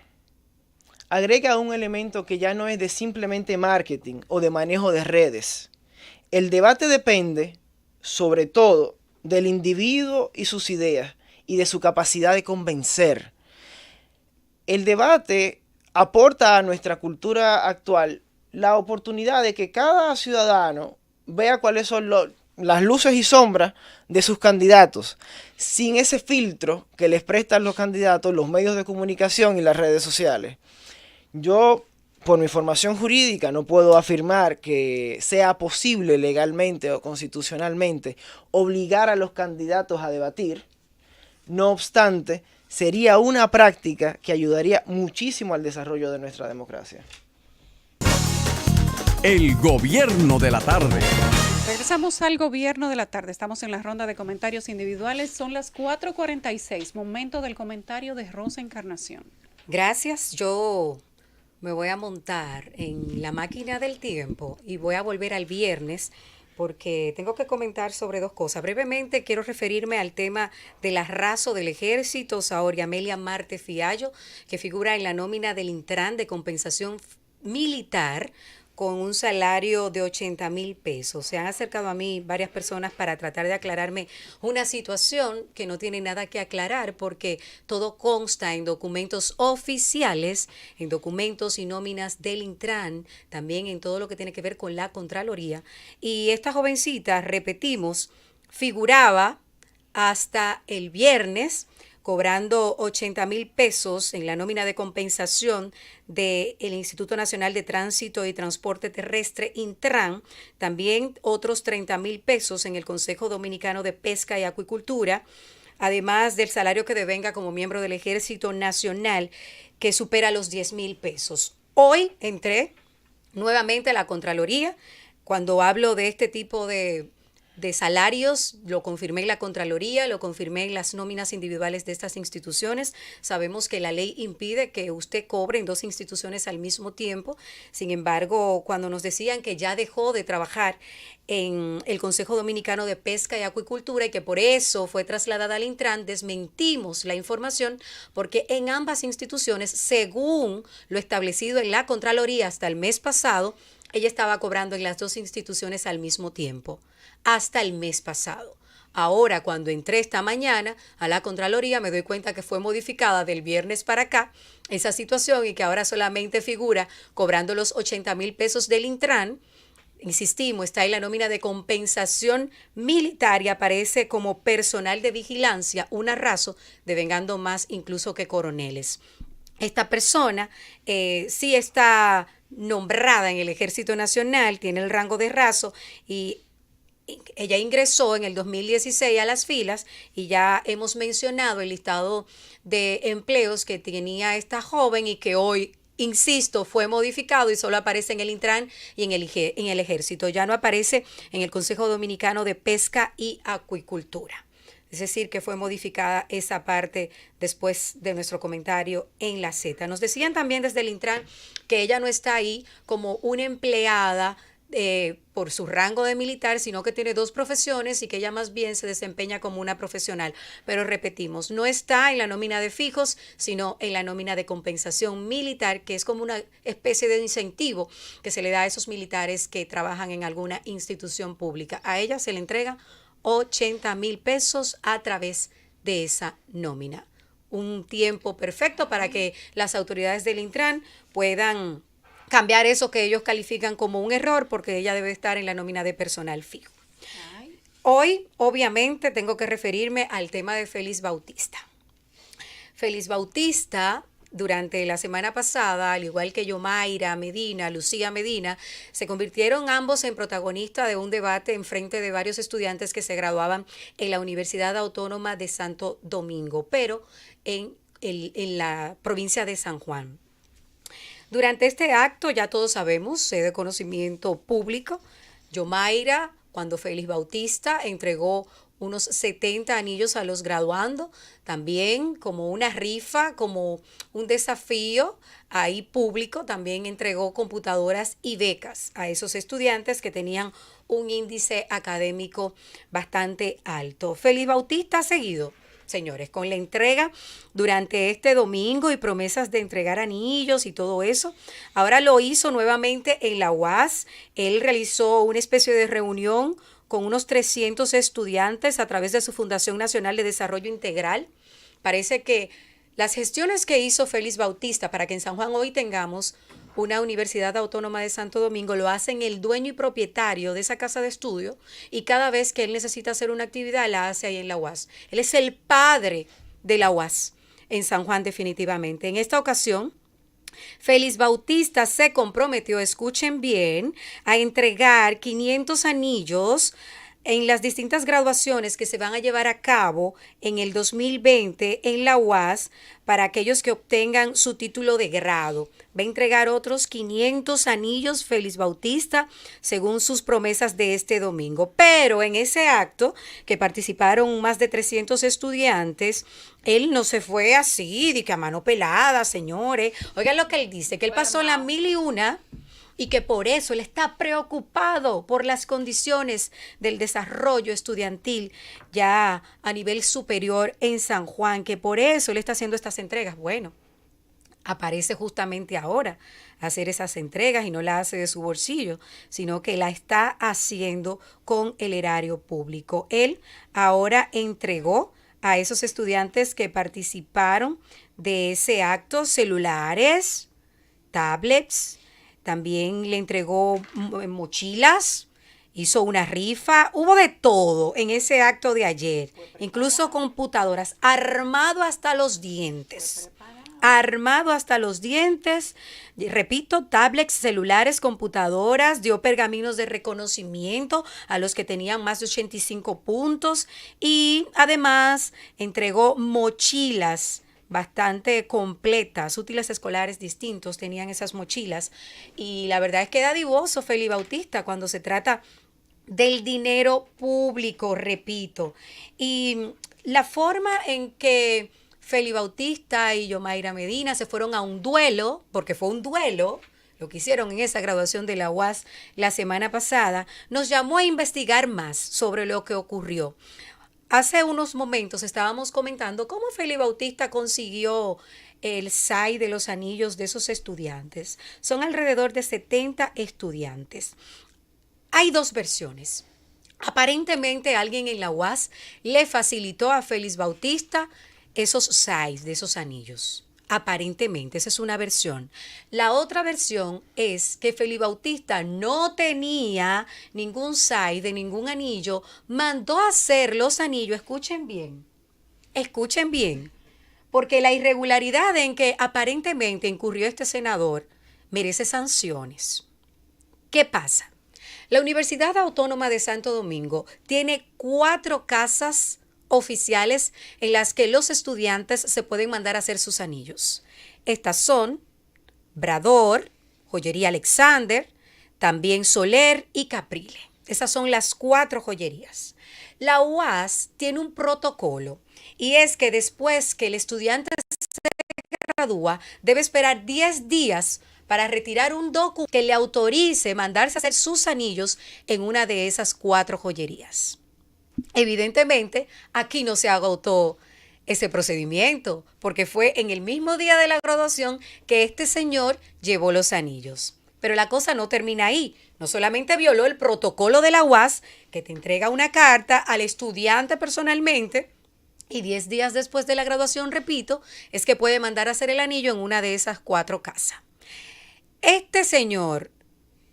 agrega un elemento que ya no es de simplemente marketing o de manejo de redes. El debate depende, sobre todo, del individuo y sus ideas y de su capacidad de convencer. El debate aporta a nuestra cultura actual la oportunidad de que cada ciudadano vea cuáles son las luces y sombras de sus candidatos, sin ese filtro que les prestan los candidatos, los medios de comunicación y las redes sociales. Yo, por mi formación jurídica, no puedo afirmar que sea posible legalmente o constitucionalmente obligar a los candidatos a debatir. No obstante, sería una práctica que ayudaría muchísimo al desarrollo de nuestra democracia. El gobierno de la tarde. Regresamos al gobierno de la tarde. Estamos en la ronda de comentarios individuales. Son las 4:46. Momento del comentario de Rosa Encarnación. Gracias. Yo me voy a montar en la máquina del tiempo y voy a volver al viernes porque tengo que comentar sobre dos cosas. Brevemente quiero referirme al tema del arraso del ejército, Saori Amelia Marte Fiallo, que figura en la nómina del Intran de compensación militar con un salario de 80,000 pesos. Se han acercado a mí varias personas para tratar de aclararme una situación que no tiene nada que aclarar porque todo consta en documentos oficiales, en documentos y nóminas del Intran, también en todo lo que tiene que ver con la Contraloría. Y esta jovencita, repetimos, figuraba hasta el viernes cobrando 80,000 pesos en la nómina de compensación del Instituto Nacional de Tránsito y Transporte Terrestre, Intran, también otros 30,000 pesos en el Consejo Dominicano de Pesca y Acuicultura, además del salario que devenga como miembro del Ejército Nacional, que supera los 10,000 pesos. Hoy entré nuevamente a la Contraloría. Cuando hablo de este tipo de salarios, lo confirmé en la Contraloría, lo confirmé en las nóminas individuales de estas instituciones. Sabemos que la ley impide que usted cobre en 2 instituciones al mismo tiempo. Sin embargo, cuando nos decían que ya dejó de trabajar en el Consejo Dominicano de Pesca y Acuicultura y que por eso fue trasladada al Intran, desmentimos la información porque en ambas instituciones, según lo establecido en la Contraloría hasta el mes pasado, ella estaba cobrando en las 2 instituciones al mismo tiempo, hasta el mes pasado. Ahora, cuando entré esta mañana a la Contraloría, me doy cuenta que fue modificada del viernes para acá esa situación y que ahora solamente figura cobrando los 80,000 pesos del Intran. Insistimos, está en la nómina de compensación militar y aparece como personal de vigilancia, un arraso, devengando más incluso que coroneles. Esta persona sí está nombrada en el Ejército Nacional, tiene el rango de raso y ella ingresó en el 2016 a las filas y ya hemos mencionado el listado de empleos que tenía esta joven y que hoy, insisto, fue modificado y solo aparece en el Intran y en el Ejército. Ya no aparece en el Consejo Dominicano de Pesca y Acuicultura. Es decir, que fue modificada esa parte después de nuestro comentario en la Z. Nos decían también desde el Intran que ella no está ahí como una empleada por su rango de militar, sino que tiene 2 profesiones y que ella más bien se desempeña como una profesional. Pero repetimos, no está en la nómina de fijos, sino en la nómina de compensación militar, que es como una especie de incentivo que se le da a esos militares que trabajan en alguna institución pública. A ella se le entrega 80,000 pesos a través de esa nómina. Un tiempo perfecto para que las autoridades del Intran puedan cambiar eso que ellos califican como un error, porque ella debe estar en la nómina de personal fijo. Hoy, obviamente, tengo que referirme al tema de Félix Bautista. Félix Bautista, durante la semana pasada, al igual que Yomaira Medina, Lucía Medina, se convirtieron ambos en protagonistas de un debate en frente de varios estudiantes que se graduaban en la Universidad Autónoma de Santo Domingo, pero en la provincia de San Juan. Durante este acto, ya todos sabemos, es de conocimiento público, Yomaira, cuando Félix Bautista entregó unos 70 anillos a los graduandos, también como una rifa, como un desafío ahí público, también entregó computadoras y becas a esos estudiantes que tenían un índice académico bastante alto. Félix Bautista ha seguido, señores, con la entrega durante este domingo y promesas de entregar anillos y todo eso. Ahora lo hizo nuevamente en la UAS. Él realizó una especie de reunión con unos 300 estudiantes a través de su Fundación Nacional de Desarrollo Integral. Parece que las gestiones que hizo Félix Bautista para que en San Juan hoy tengamos una Universidad Autónoma de Santo Domingo lo hacen el dueño y propietario de esa casa de estudio y cada vez que él necesita hacer una actividad la hace ahí en la UAS. Él es el padre de la UAS en San Juan definitivamente. En esta ocasión, Félix Bautista se comprometió, escuchen bien, a entregar 500 anillos en las distintas graduaciones que se van a llevar a cabo en el 2020 en la UAS para aquellos que obtengan su título de grado. Va a entregar otros 500 anillos Félix Bautista según sus promesas de este domingo. Pero en ese acto que participaron más de 300 estudiantes, él no se fue así, de que a mano pelada, señores. Oigan lo que él dice, que él pasó la 1001 y que por eso él está preocupado por las condiciones del desarrollo estudiantil ya a nivel superior en San Juan, que por eso él está haciendo estas entregas. Bueno, aparece justamente ahora a hacer esas entregas y no la hace de su bolsillo, sino que la está haciendo con el erario público. Él ahora entregó a esos estudiantes que participaron de ese acto celulares, tablets. También le entregó mochilas, hizo una rifa, hubo de todo en ese acto de ayer, incluso computadoras, armado hasta los dientes. armado hasta los dientes, y repito, tablets, celulares, computadoras, dio pergaminos de reconocimiento a los que tenían más de 85 puntos y además entregó mochilas bastante completas, útiles escolares distintos tenían esas mochilas, y la verdad es que dadivoso Félix Bautista cuando se trata del dinero público, repito. Y la forma en que Félix Bautista y Yomaira Medina se fueron a un duelo, porque fue un duelo, lo que hicieron en esa graduación de la UAS la semana pasada, nos llamó a investigar más sobre lo que ocurrió. Hace unos momentos estábamos comentando cómo Félix Bautista consiguió el SAI de los anillos de esos estudiantes. Son alrededor de 70 estudiantes. Hay dos versiones. Aparentemente alguien en la UAS le facilitó a Félix Bautista esos SAIs de esos anillos. Aparentemente, esa es una versión. La otra versión es que Félix Bautista no tenía ningún SAI de ningún anillo, mandó a hacer los anillos, escuchen bien, porque la irregularidad en que aparentemente incurrió este senador merece sanciones. ¿Qué pasa? La Universidad Autónoma de Santo Domingo tiene 4 casas oficiales en las que los estudiantes se pueden mandar a hacer sus anillos. Estas son Brador, Joyería Alexander, también Soler y Caprile. Esas son las 4 joyerías. La UAS tiene un protocolo y es que después que el estudiante se gradúa, debe esperar 10 días para retirar un documento que le autorice mandarse a hacer sus anillos en una de esas 4 joyerías. Evidentemente, aquí no se agotó ese procedimiento, porque fue en el mismo día de la graduación que este señor llevó los anillos. Pero la cosa no termina ahí. No solamente violó el protocolo de la UAS, que te entrega una carta al estudiante personalmente, y 10 días después de la graduación, repito, es que puede mandar a hacer el anillo en una de esas 4 casas. Este señor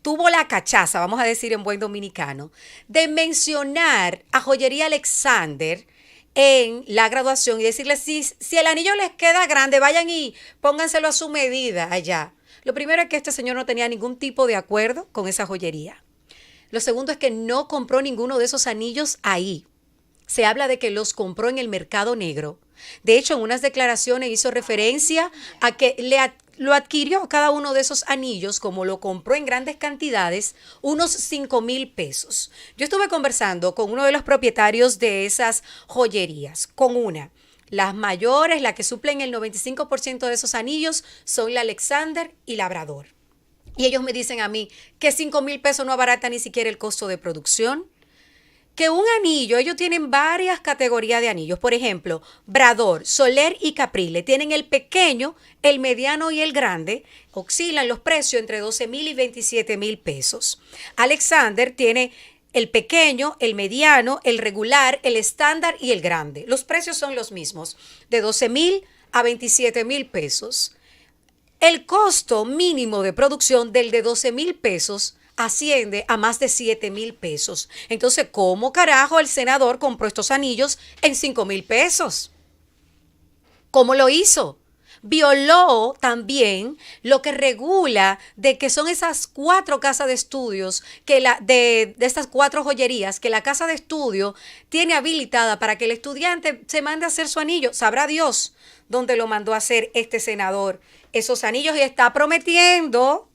tuvo la cachaza, vamos a decir en buen dominicano, de mencionar a Joyería Alexander en la graduación y decirle, si el anillo les queda grande, vayan y pónganselo a su medida allá. Lo primero es que este señor no tenía ningún tipo de acuerdo con esa joyería. Lo segundo es que no compró ninguno de esos anillos ahí. Se habla de que los compró en el mercado negro. De hecho, en unas declaraciones hizo referencia a que lo adquirió cada uno de esos anillos, como lo compró en grandes cantidades, unos 5,000 pesos. Yo estuve conversando con uno de los propietarios de esas joyerías, con una. Las mayores, las que suplen el 95% de esos anillos, son la Alexander y Labrador. Y ellos me dicen a mí que 5,000 pesos no abarata ni siquiera el costo de producción. Que un anillo, ellos tienen varias categorías de anillos. Por ejemplo, Brador, Soler y Caprile tienen el pequeño, el mediano y el grande. Oscilan los precios entre 12,000 y 27,000 pesos. Alexander tiene el pequeño, el mediano, el regular, el estándar y el grande. Los precios son los mismos, de 12,000 a 27,000 pesos. El costo mínimo de producción del de 12,000 pesos asciende a más de 7,000 pesos. Entonces, ¿cómo carajo el senador compró estos anillos en 5,000 pesos? ¿Cómo lo hizo? Violó también lo que regula de que son esas 4 casas de estudios, que de estas 4 joyerías, que la casa de estudio tiene habilitada para que el estudiante se mande a hacer su anillo. Sabrá Dios dónde lo mandó a hacer este senador esos anillos, y está prometiendo,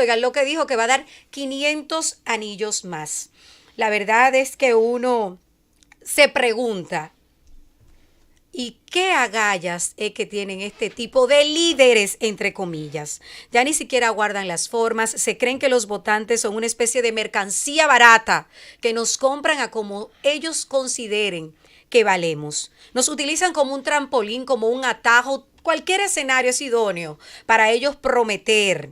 oigan lo que dijo, que va a dar 500 anillos más. La verdad es que uno se pregunta, ¿y qué agallas es que tienen este tipo de líderes, entre comillas? Ya ni siquiera guardan las formas, se creen que los votantes son una especie de mercancía barata que nos compran a como ellos consideren que valemos. Nos utilizan como un trampolín, como un atajo. Cualquier escenario es idóneo para ellos prometer.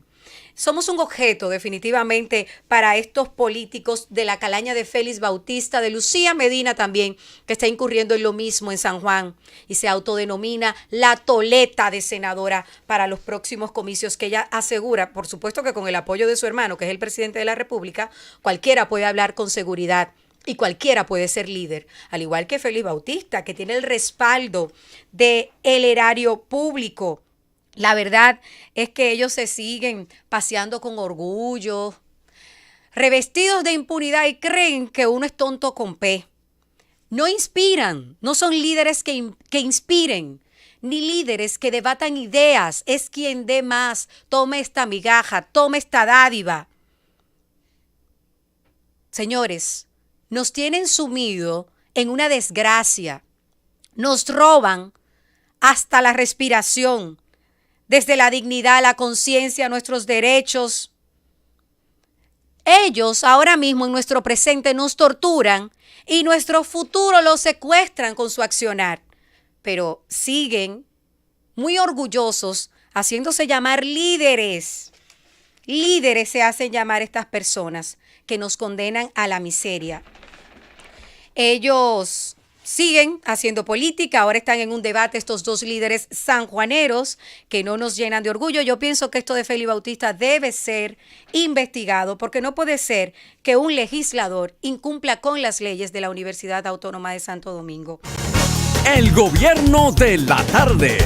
Somos un objeto definitivamente para estos políticos de la calaña de Félix Bautista, de Lucía Medina también, que está incurriendo en lo mismo en San Juan y se autodenomina la toleta de senadora para los próximos comicios, que ella asegura, por supuesto que con el apoyo de su hermano, que es el presidente de la República, cualquiera puede hablar con seguridad Y cualquiera puede ser líder, al igual que Félix Bautista, que tiene el respaldo del erario público. La verdad es que ellos se siguen paseando con orgullo, revestidos de impunidad y creen que uno es tonto con P. No inspiran, no son líderes que inspiren, ni líderes que debatan ideas. Es quien dé más, tome esta migaja, tome esta dádiva. Señores, nos tienen sumido en una desgracia. Nos roban hasta la respiración, desde la dignidad, la conciencia, nuestros derechos. Ellos ahora mismo en nuestro presente nos torturan y nuestro futuro lo secuestran con su accionar. Pero siguen muy orgullosos haciéndose llamar líderes. Líderes se hacen llamar estas personas que nos condenan a la miseria. Ellos siguen haciendo política, ahora están en un debate estos dos líderes sanjuaneros que no nos llenan de orgullo. Yo pienso que esto de Félix Bautista debe ser investigado porque no puede ser que un legislador incumpla con las leyes de la Universidad Autónoma de Santo Domingo. El gobierno de la tarde.